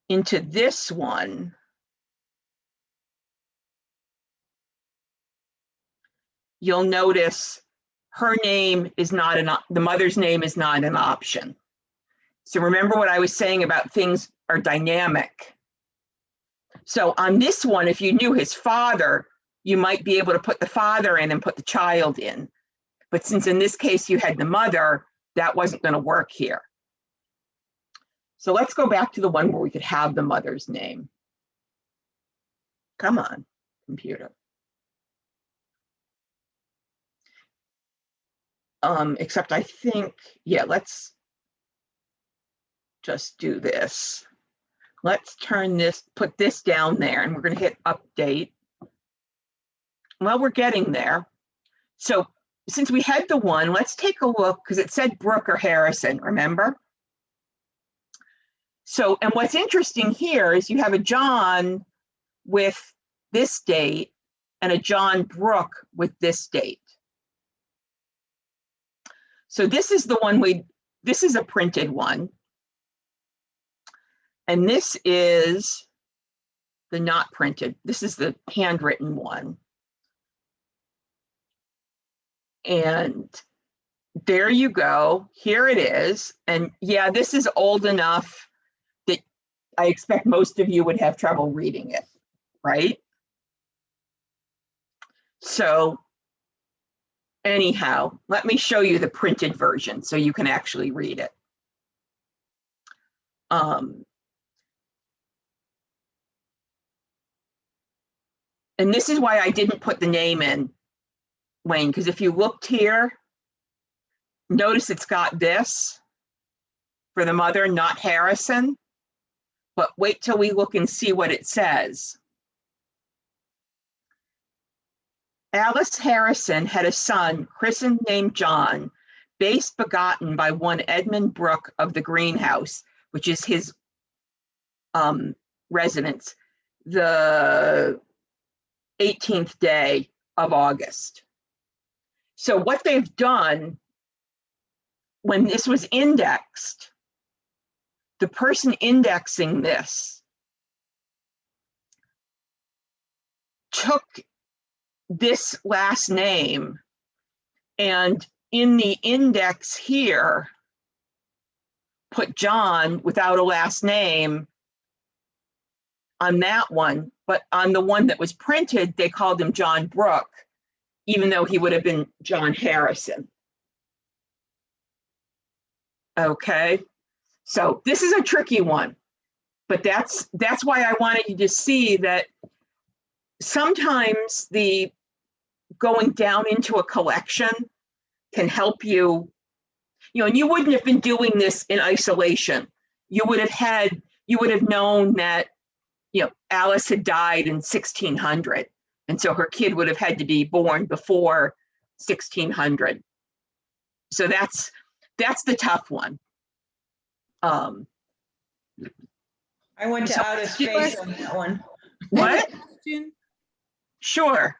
into this one, you'll notice her name is not the mother's name is not an option. So remember what I was saying about things are dynamic. So on this one, if you knew his father, you might be able to put the father in and put the child in. But since in this case you had the mother, that wasn't going to work here. So let's go back to the one where we could have the mother's name. Come on, computer. Except I think, yeah, let's just do this. Let's turn this, put this down there, and we're going to hit update. Well, we're getting there. So since we had the one, let's take a look, because it said Brooke or Harrison, remember? So, and what's interesting here is you have a John with this date and a John Brooke with this date. So this is the one this is a printed one. And this is the not printed. This is the handwritten one. And there you go. Here it is. And yeah, this is old enough that I expect most of you would have trouble reading it, right? So anyhow, let me show you the printed version so you can actually read it. And this is why I didn't put the name in, Wayne, because if you looked here, notice it's got this for the mother, not Harrison. But wait till we look and see what it says. Alice Harrison had a son christened named John, base begotten by one Edmund Brooke of the greenhouse, which is his residence, the 18th day of August. So what they've done, when this was indexed, the person indexing this took this last name and in the index here, put John without a last name on that one, but on the one that was printed, they called him John Brooke, even though he would have been John Harrison. Okay, so this is a tricky one, but that's why I wanted you to see that sometimes the going down into a collection can help you, and you wouldn't have been doing this in isolation. You would have known that, Alice had died in 1600. And so her kid would have had to be born before 1600. So that's the tough one.
I went to outer space on that one.
What?
Question.
Sure.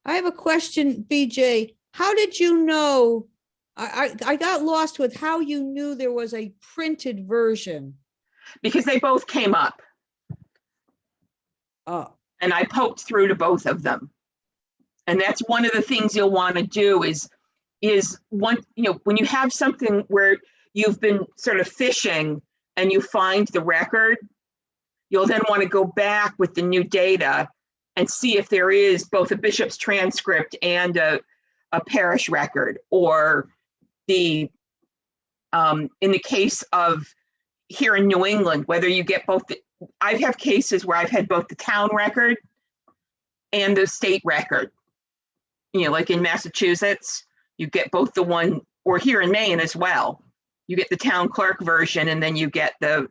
I have a question, BJ. How did you know? I got lost with how you knew there was a printed version.
Because they both came up.
Oh,
And I poked through to both of them. And that's one of the things you'll want to do is one, when you have something where you've been sort of fishing and you find the record, you'll then want to go back with the new data and see if there is both a bishop's transcript and a parish record, or the, in the case of here in New England, whether you get both, I have cases where I've had both the town record and the state record. Like in Massachusetts, you get both the one, or here in Maine as well, you get the town clerk version and then you get the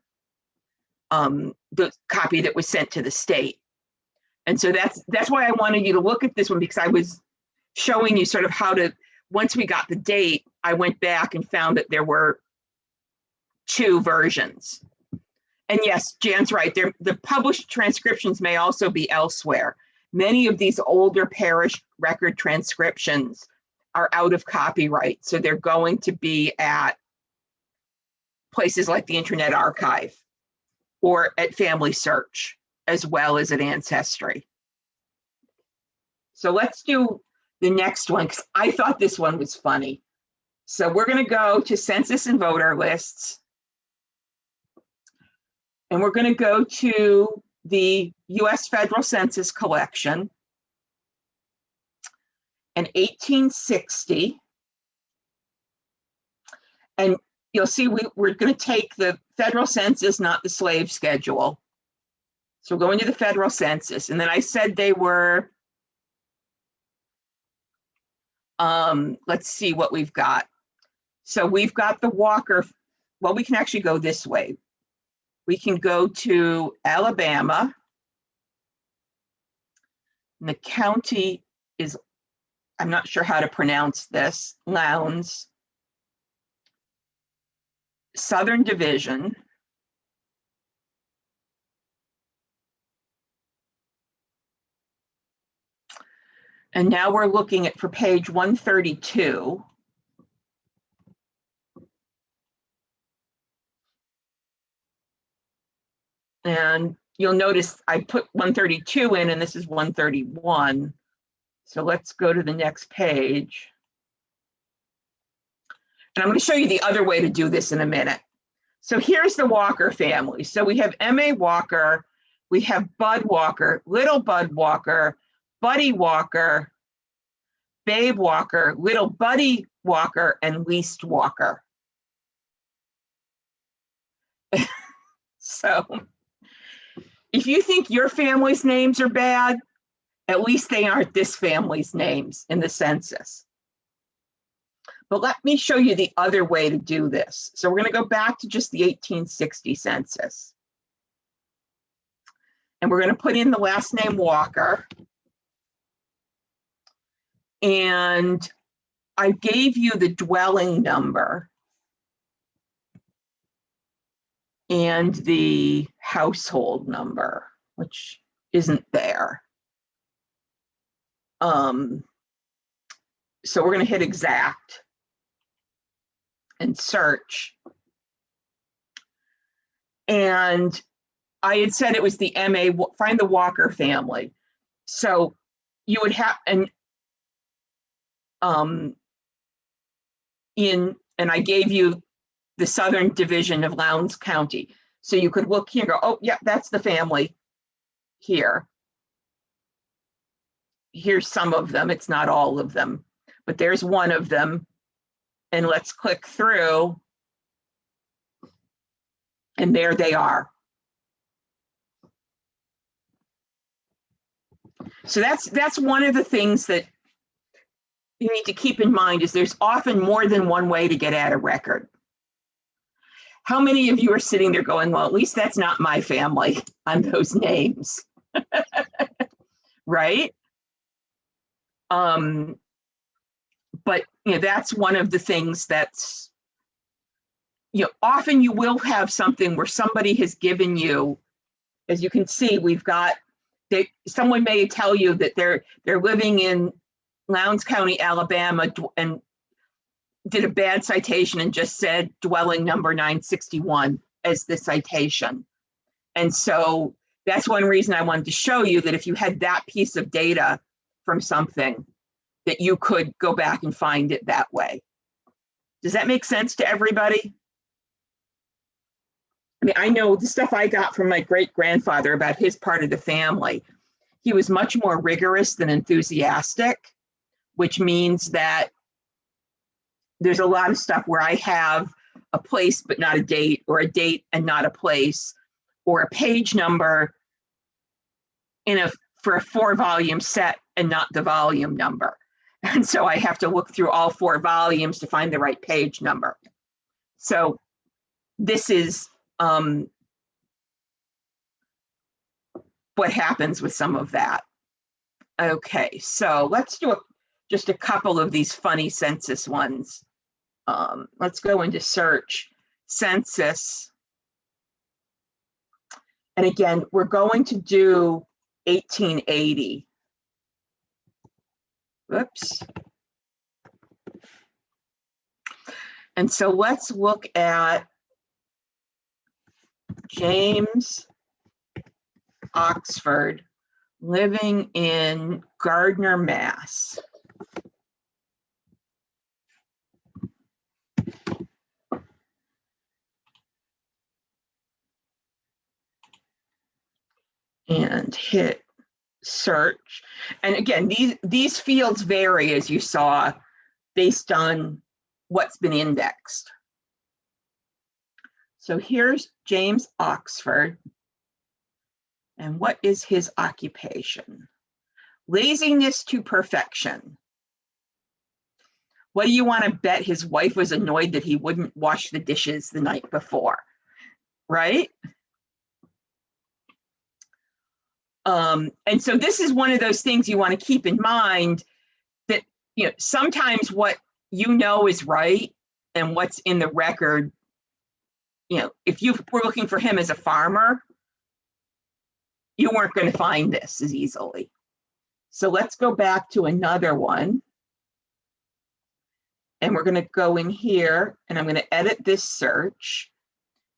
copy that was sent to the state. And so that's why I wanted you to look at this one, because I was showing you sort of how to, once we got the date, I went back and found that there were two versions. And yes, Jan's right, the published transcriptions may also be elsewhere. Many of these older parish record transcriptions are out of copyright, so they're going to be at places like the Internet Archive or at Family Search, as well as at Ancestry. So let's do the next one, because I thought this one was funny. So we're going to go to Census and Voter Lists. And we're going to go to the US Federal Census collection. In 1860. And you'll see we're going to take the federal census, not the slave schedule. So we're going to the federal census. And then I said they were, let's see what we've got. So we've got the Walker, well, we can actually go this way. We can go to Alabama. And the county is, I'm not sure how to pronounce this, Lowndes. Southern Division. And now we're looking at for page 132. And you'll notice I put 132 in and this is 131. So let's go to the next page. And I'm going to show you the other way to do this in a minute. So here's the Walker family. So we have M.A. Walker, we have Bud Walker, Little Bud Walker, Buddy Walker, Babe Walker, Little Buddy Walker, and Least Walker. So if you think your family's names are bad, at least they aren't this family's names in the census. But let me show you the other way to do this. So we're going to go back to just the 1860 census. And we're going to put in the last name Walker. And I gave you the dwelling number and the household number, which isn't there. So we're going to hit exact and search. And I had said it was the MA, find the Walker family. So you would have, and I gave you the Southern Division of Lowndes County. So you could look here and go, oh, yeah, that's the family here. Here's some of them. It's not all of them, but there's one of them. And let's click through. And there they are. So that's one of the things that you need to keep in mind is there's often more than one way to get at a record. How many of you are sitting there going, well, at least that's not my family on those names, right? But that's one of the things that's, often you will have something where somebody has given you, as you can see, we've got, someone may tell you that they're living in Lowndes County, Alabama, and did a bad citation and just said dwelling number 961 as the citation. And so that's one reason I wanted to show you that if you had that piece of data from something, that you could go back and find it that way. Does that make sense to everybody? I mean, I know the stuff I got from my great-grandfather about his part of the family, he was much more rigorous than enthusiastic, which means that there's a lot of stuff where I have a place but not a date, or a date and not a place, or a page number for a 4-volume set and not the volume number. And so I have to look through all 4 volumes to find the right page number. So this is what happens with some of that. Okay, so let's do just a couple of these funny census ones. Let's go into search, census. And again, we're going to do 1880. Whoops. And so let's look at James Oxford living in Gardner, Mass. And hit search. And again, these fields vary, as you saw, based on what's been indexed. So here's James Oxford. And what is his occupation? Laziness to perfection. What do you want to bet his wife was annoyed that he wouldn't wash the dishes the night before, right? And so this is one of those things you want to keep in mind, that sometimes what is right and what's in the record, if you were looking for him as a farmer, you weren't going to find this as easily. So let's go back to another one. And we're going to go in here and I'm going to edit this search.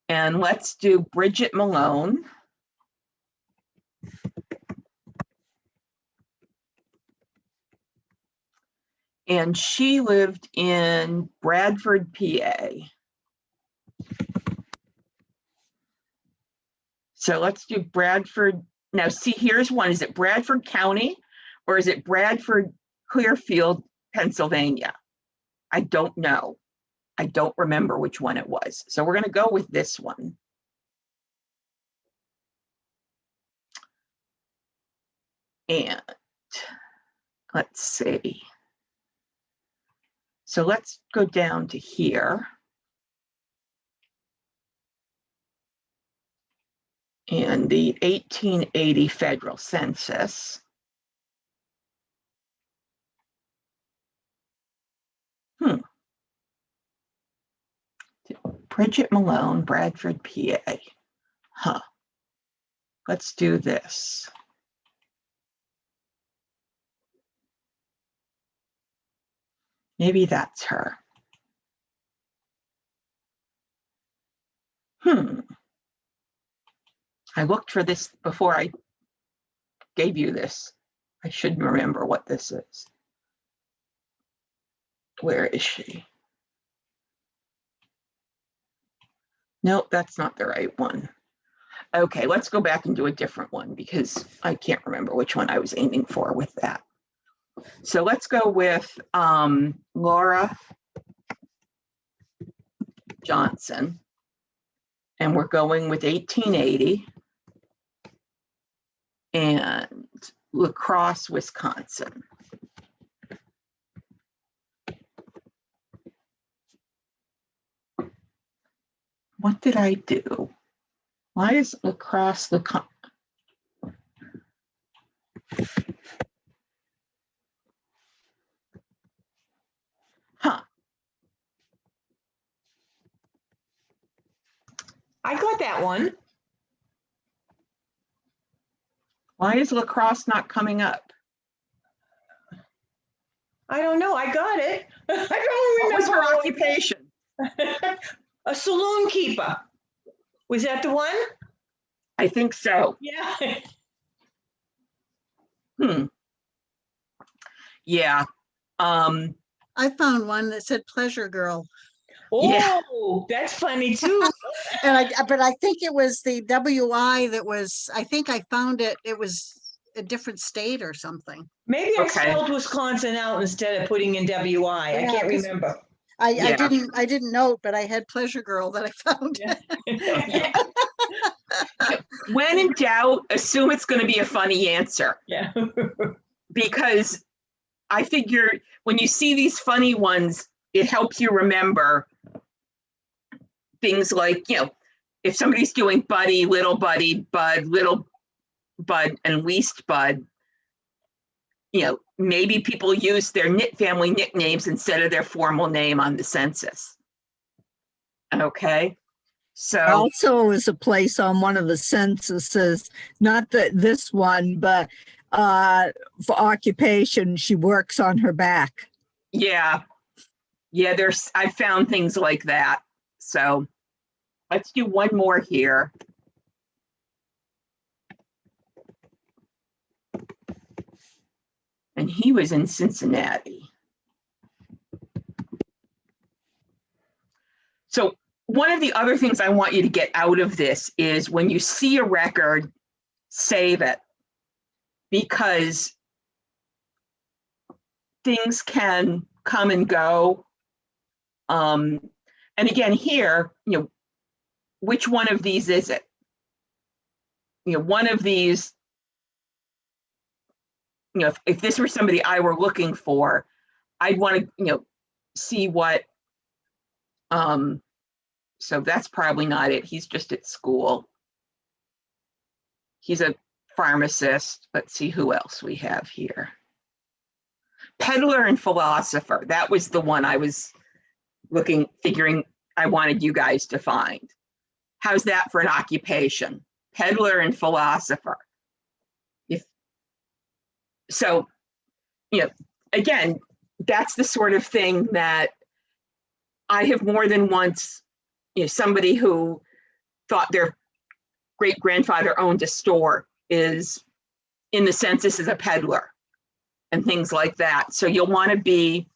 And let's do Bridget Malone. And she lived in Bradford, PA. So let's do Bradford. Now, see, here's one. Is it Bradford County or is it Bradford, Clearfield, Pennsylvania? I don't know. I don't remember which one it was. So we're going to go with this one. And let's see. So let's go down to here. And the 1880 federal census. Bridget Malone, Bradford, PA. Huh. Let's do this. Maybe that's her. I looked for this before I gave you this. I should remember what this is. Where is she? Nope, that's not the right one. Okay, let's go back and do a different one because I can't remember which one I was aiming for with that. So let's go with Laura Johnson. And we're going with 1880 and La Crosse, Wisconsin. What did I do? Why is La Crosse, Huh.
I got that one.
Why is La Crosse not coming up?
I don't know. I got it. I
What
don't
was her
remember.
occupation?
A saloon keeper. Was that the one?
I think so.
Yeah.
Yeah.
I found one that said pleasure girl.
Yeah.
Oh, that's funny too.
But I think it was the WI that was, I think I found it, it was a different state or something.
Maybe I
Okay.
spelled Wisconsin out instead of putting in WI. I
Yeah,
can't
'cause-
remember.
Yeah.
I didn't note, but I had pleasure girl that I found.
Yeah.
When in doubt, assume it's going to be a funny answer
Yeah.
because I figure when you see these funny ones, it helps you remember things like, if somebody's doing buddy, little bud, little bud, and least bud, maybe people use their family nicknames instead of their formal name on the census. Okay. So,
Also is a place on one of the censuses, not this one, but for occupation, she works on her back.
yeah, I found things like that. So let's do one more here. And he was in Cincinnati. So one of the other things I want you to get out of this is when you see a record, save it, because things can come and go. And again, here, which one of these is it? One of these, if this were somebody I were looking for, I'd want to, see what, so that's probably not it. He's just at school. He's a pharmacist. Let's see who else we have here. Peddler and philosopher. That was the one I was figuring I wanted you guys to find. How's that for an occupation? Peddler and philosopher. Again, that's the sort of thing that I have more than once, somebody who thought their great grandfather owned a store is in the census as a peddler and things like that. So you'll want to be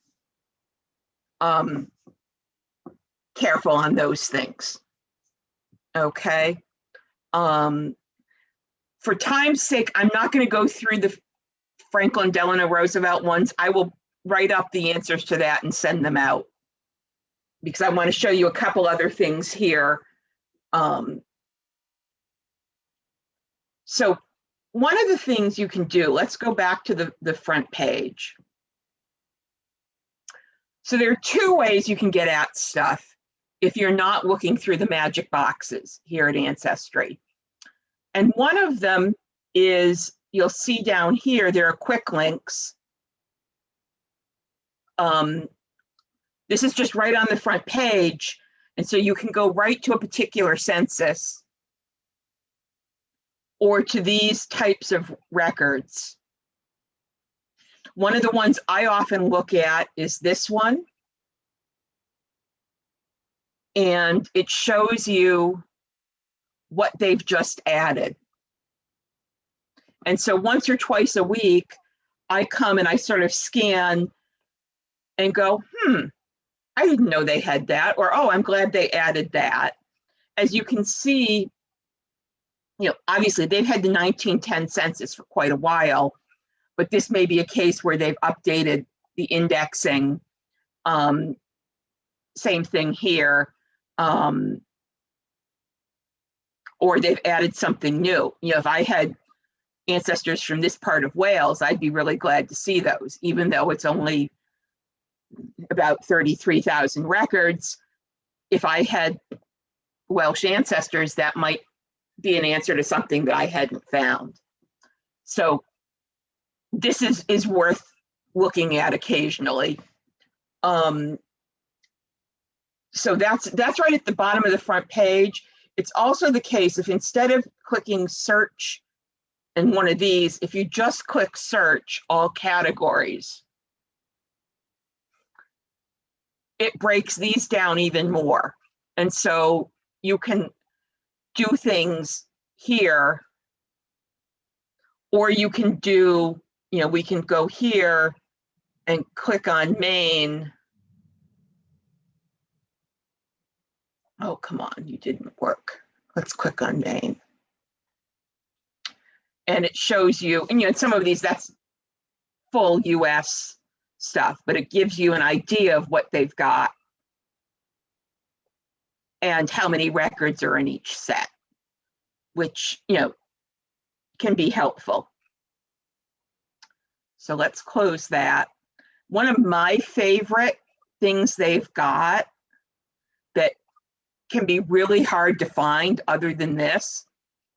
careful on those things. Okay. For time's sake, I'm not going to go through the Franklin Delano Roosevelt ones. I will write up the answers to that and send them out because I want to show you a couple other things here. So one of the things you can do, let's go back to the front page. So there are two ways you can get at stuff if you're not looking through the magic boxes here at Ancestry. And one of them is, you'll see down here, there are quick links. This is just right on the front page. And so you can go right to a particular census or to these types of records. One of the ones I often look at is this one. And it shows you what they've just added. And so once or twice a week, I come and I sort of scan and go, I didn't know they had that, or, oh, I'm glad they added that. As you can see, obviously they've had the 1910 census for quite a while, but this may be a case where they've updated the indexing. Same thing here. Or they've added something new. If I had ancestors from this part of Wales, I'd be really glad to see those, even though it's only about 33,000 records. If I had Welsh ancestors, that might be an answer to something that I hadn't found. So this is worth looking at occasionally. So that's right at the bottom of the front page. It's also the case if instead of clicking search in one of these, if you just click search all categories, it breaks these down even more. And so you can do things here, or you can do, we can go here and click on Maine. Oh, come on, you didn't work. Let's click on Maine. And it shows you, and some of these, that's full US stuff, but it gives you an idea of what they've got and how many records are in each set, which, can be helpful. So let's close that. One of my favorite things they've got that can be really hard to find other than this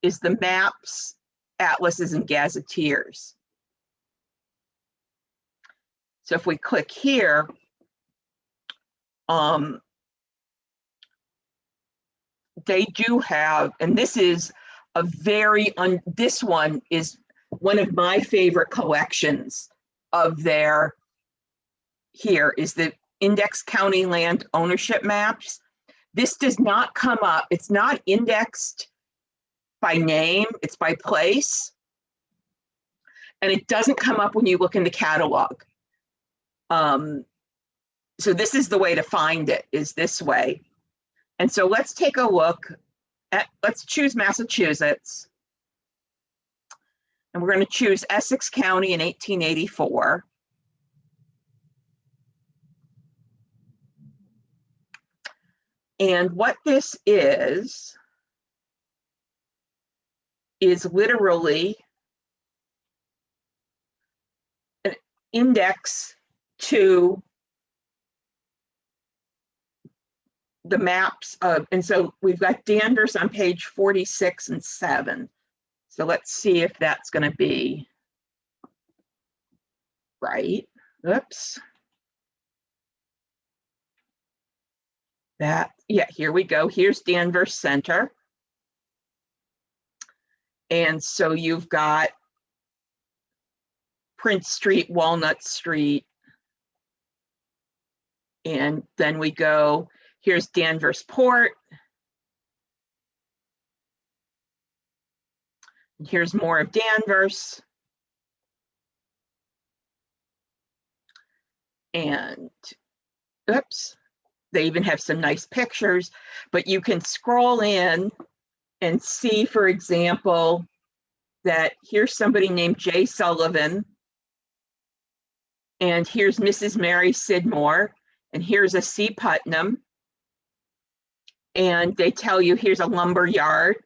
is the maps, atlases, and gazetteers. So if we click here, they do have, and this is a this one is one of my favorite collections of their, here is the Index County Land Ownership Maps. This does not come up, it's not indexed by name, it's by place. And it doesn't come up when you look in the catalog. So this is the way to find it, is this way. And so let's take a look at, let's choose Massachusetts. And we're going to choose Essex County in 1884. And what this is literally an index to the maps of, and so we've got Danvers on page 46 and 7. So let's see if that's going to be right. Oops. That, yeah, here we go. Here's Danvers Center. And so you've got Prince Street, Walnut Street. And then we go, here's Danvers Port. Here's more of Danvers. And oops, they even have some nice pictures, but you can scroll in and see, for example, that here's somebody named Jay Sullivan, and here's Mrs. Mary Sidmore, and here's a C. Putnam, and they tell you here's a lumber yard,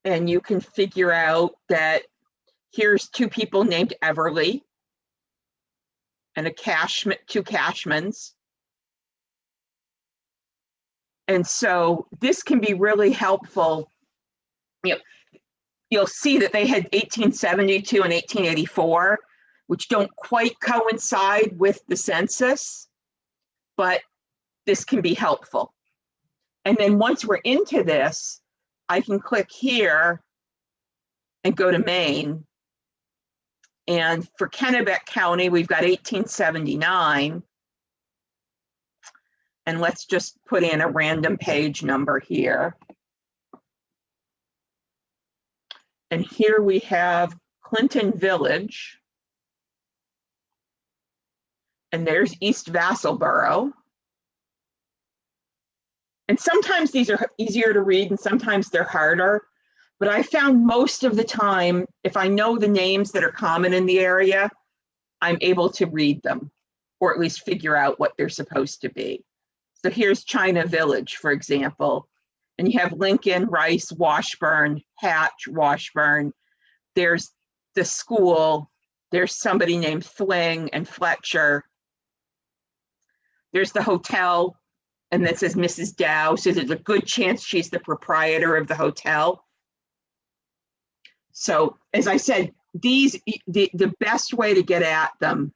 and you can figure out that here's two people named Everly, and a Cashman, two Cashmans. And so this can be really helpful. You'll see that they had 1872 and 1884, which don't quite coincide with the census, but this can be helpful. And then once we're into this, I can click here and go to Maine. And for Kennebec County, we've got 1879. And let's just put in a random page number here. And here we have Clinton Village. And there's East Vassalboro. And sometimes these are easier to read and sometimes they're harder. But I found most of the time, if I know the names that are common in the area, I'm able to read them or at least figure out what they're supposed to be. So here's China Village, for example, and you have Lincoln, Rice, Washburn, Hatch, Washburn. There's the school. There's somebody named Thling and Fletcher. There's the hotel, and that says Mrs. Dow. So there's a good chance she's the proprietor of the hotel. So as I said, the best way to get at them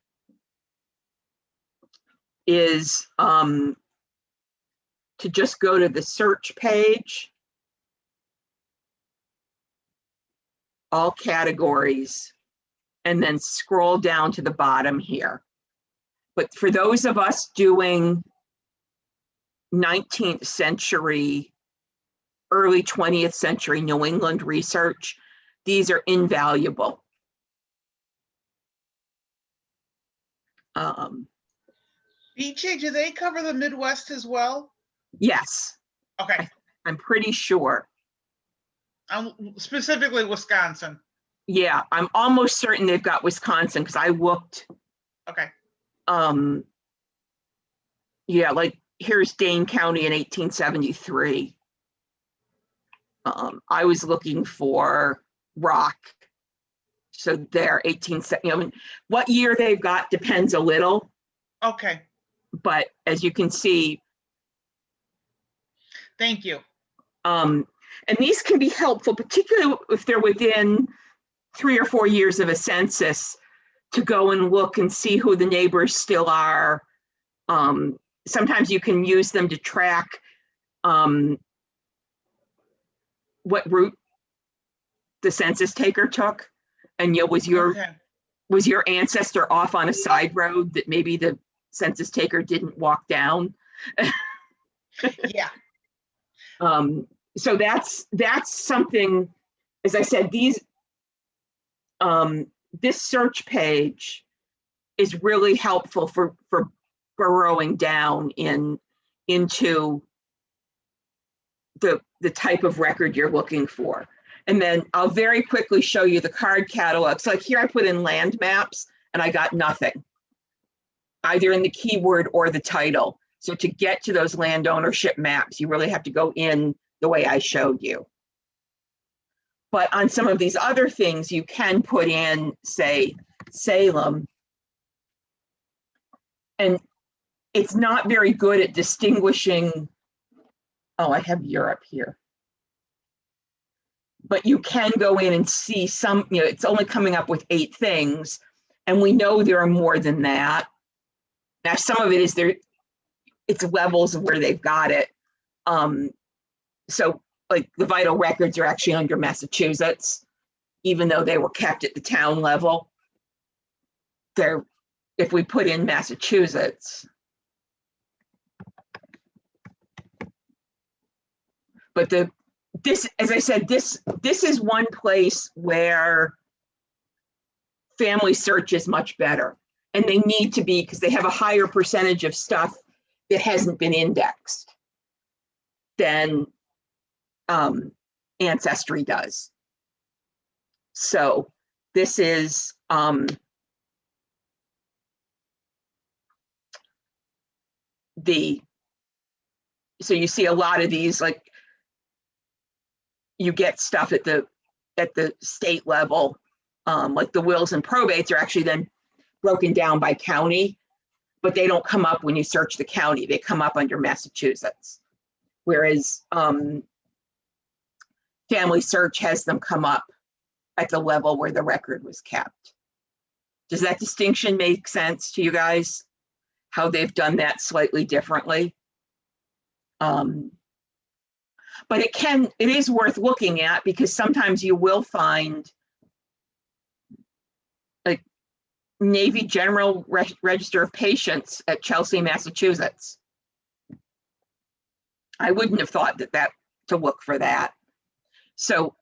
is to just go to the search page, all categories, and then scroll down to the bottom here. But for those of us doing 19th century, early 20th century New England research, these are invaluable.
BJ, do they cover the Midwest as well?
Yes,
Okay,
I'm pretty sure.
specifically Wisconsin.
Yeah, I'm almost certain they've got Wisconsin because I looked.
Okay,
Yeah, like here's Dane County in 1873. I was looking for Rock. So they're 1870. What year they've got depends a little,
okay,
but as you can see,
thank you.
and these can be helpful, particularly if they're within 3 or 4 years of a census, to go and look and see who the neighbors still are. Sometimes you can use them to track what route the census taker took, and was your ancestor off on a side road that maybe the census taker didn't walk down?
Yeah,
So that's something. As I said, this search page is really helpful for burrowing down into the type of record you're looking for. And then I'll very quickly show you the card catalogs. Like here I put in land maps and I got nothing, either in the keyword or the title. So to get to those land ownership maps, you really have to go in the way I showed you. But on some of these other things, you can put in, say, Salem. And it's not very good at distinguishing. Oh, I have Europe here. But you can go in and see some, it's only coming up with 8 things. And we know there are more than that. Now, some of it is it's levels of where they've got it. So like the vital records are actually under Massachusetts, even though they were kept at the town level. If we put in Massachusetts, but this, as I said, this is one place where Family Search is much better. And they need to be, because they have a higher percentage of stuff that hasn't been indexed than Ancestry does. So this is so you see a lot of these, like you get stuff at the state level, like the wills and probates are actually then broken down by county, but they don't come up when you search the county. They come up under Massachusetts. Whereas Family Search has them come up at the level where the record was kept. Does that distinction make sense to you guys? How they've done that slightly differently? But it is worth looking at, because sometimes you will find like Navy General Register of Patients at Chelsea, Massachusetts. I wouldn't have thought that to look for that. So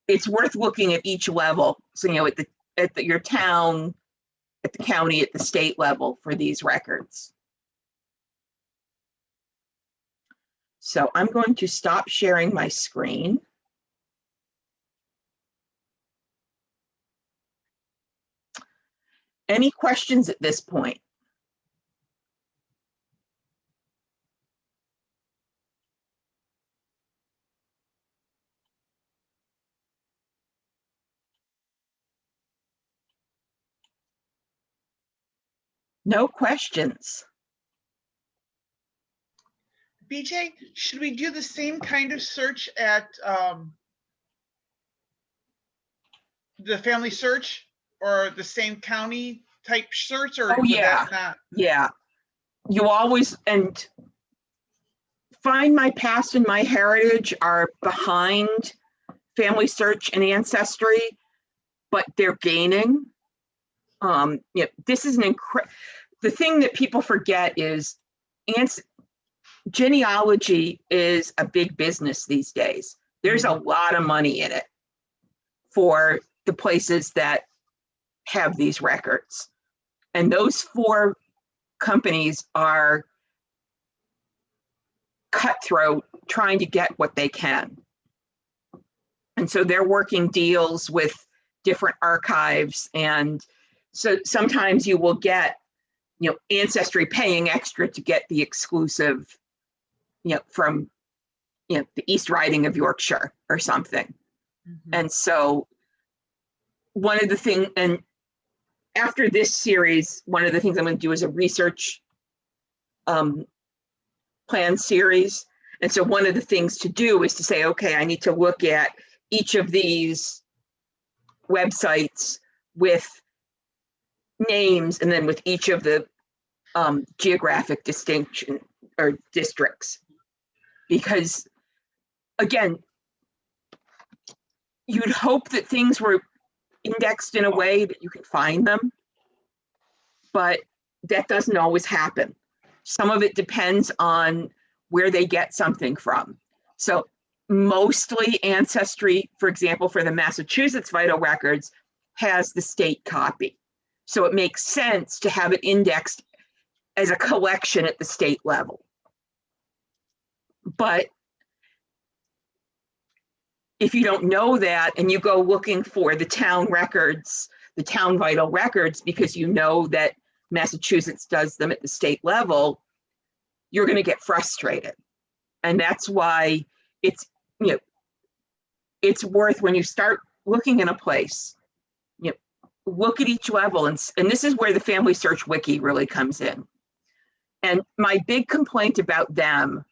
it's worth looking at each level. So, you know, at your town, at the county, at the state level for these records. So I'm going to stop sharing my screen. Any questions at this point? No questions.
BJ, should we do the same kind of search at the Family Search, or the same county type search, or
Oh,
would
yeah.
that not?
Yeah, you always, and Find My Past and My Heritage are behind Family Search and Ancestry, but they're gaining. Yeah, this is the thing that people forget is genealogy is a big business these days. There's a lot of money in it for the places that have these records. And those 4 companies are cutthroat, trying to get what they can. And so they're working deals with different archives. And so sometimes you will get, you know, Ancestry paying extra to get the exclusive, you know, from, you know, the East Riding of Yorkshire or something. And so one of the things, and after this series, one of the things I'm going to do is a research plan series. And so one of the things to do is to say, okay, I need to look at each of these websites with names, and then with each of the geographic distinction or districts. Because again, you'd hope that things were indexed in a way that you could find them, but that doesn't always happen. Some of it depends on where they get something from. So mostly Ancestry, for example, for the Massachusetts vital records, has the state copy. So it makes sense to have it indexed as a collection at the state level. But if you don't know that and you go looking for the town records, the town vital records, because you know that Massachusetts does them at the state level, you're going to get frustrated. And that's why it's, you know, it's worth, when you start looking in a place, you know, look at each level. And this is where the Family Search Wiki really comes in. And my big complaint about them,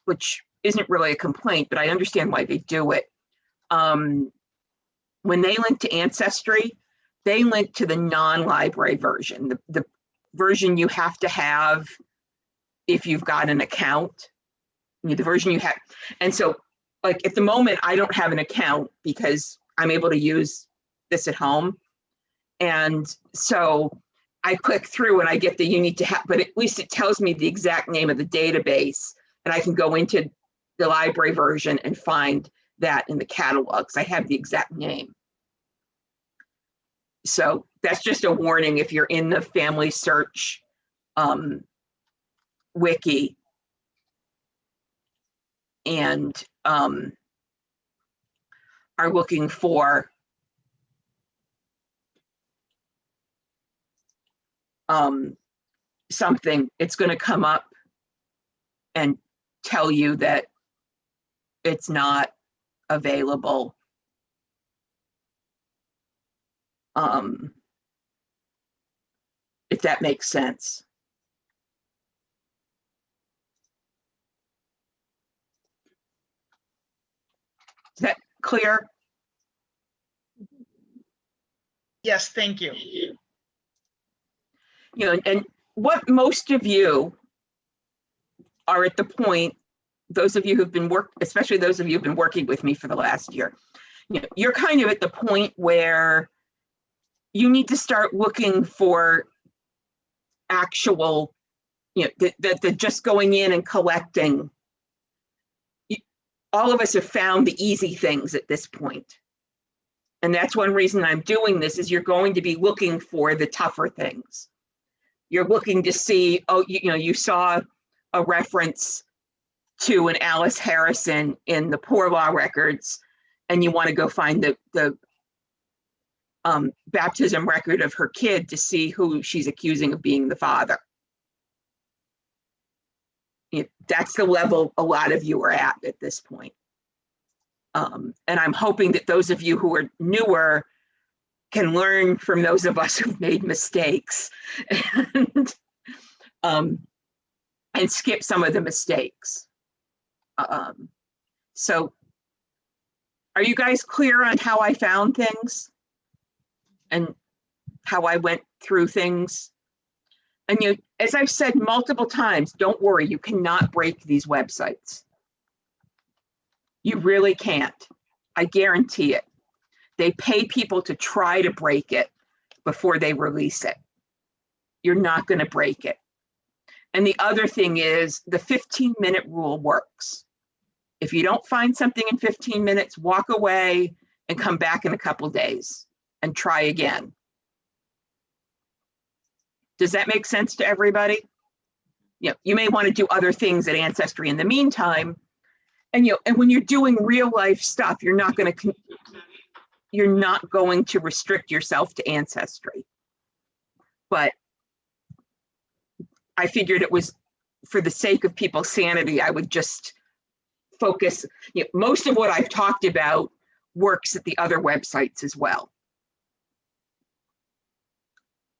which isn't really a complaint, but I understand why they do it. When they link to Ancestry, they link to the non-library version, the version you have to have if you've got an account, the version you have. And so, like, at the moment, I don't have an account because I'm able to use this at home. And so I click through and I get the you need to have, but at least it tells me the exact name of the database, and I can go into the library version and find that in the catalogs. I have the exact name. So that's just a warning if you're in the family search wiki and are looking for something, it's going to come up and tell you that it's not available. If that makes sense. Is that clear?
Yes, thank you.
You know, and what most of you are at the point, those of you who've been especially those of you who've been working with me for the last year, you know, you're kind of at the point where you need to start looking for actual, you know, the just going in and collecting. All of us have found the easy things at this point. And that's one reason I'm doing this, is you're going to be looking for the tougher things. You're looking to see, oh, you know, you saw a reference to an Alice Harrison in the poor law records, and you want to go find the baptism record of her kid to see who she's accusing of being the father. That's the level a lot of you are at this point. And I'm hoping that those of you who are newer can learn from those of us who've made mistakes and skip some of the mistakes. So are you guys clear on how I found things and how I went through things? And you, as I've said multiple times, don't worry, you cannot break these websites. You really can't. I guarantee it. They pay people to try to break it before they release it. You're not going to break it. And the other thing is the 15-minute rule works. If you don't find something in 15 minutes, walk away and come back in a couple days and try again. Does that make sense to everybody? You know, you may want to do other things at Ancestry in the meantime. And and when you're doing real life stuff, you're not going to restrict yourself to Ancestry. But I figured it was for the sake of people's sanity, I would just focus. You know, most of what I've talked about works at the other websites as well.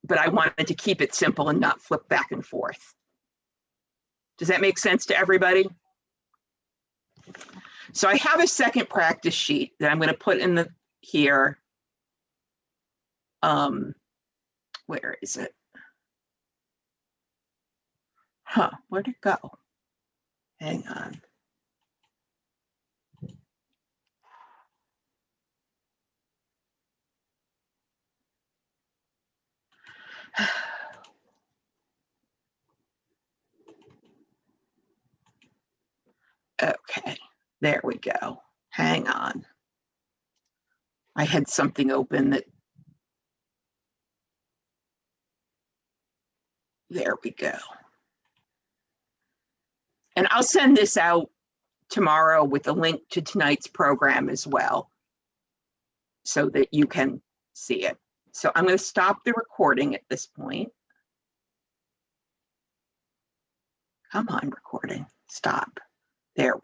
But I wanted to keep it simple and not flip back and forth. Does that make sense to everybody? So I have a second practice sheet that I'm going to put in here. Where is it? Where'd it go? Hang on. Okay, there we go. Hang on. I had something open that, there we go. And I'll send this out tomorrow with a link to tonight's program as well, so that you can see it. So I'm going to stop the recording at this point. Come on, recording, stop. There we go.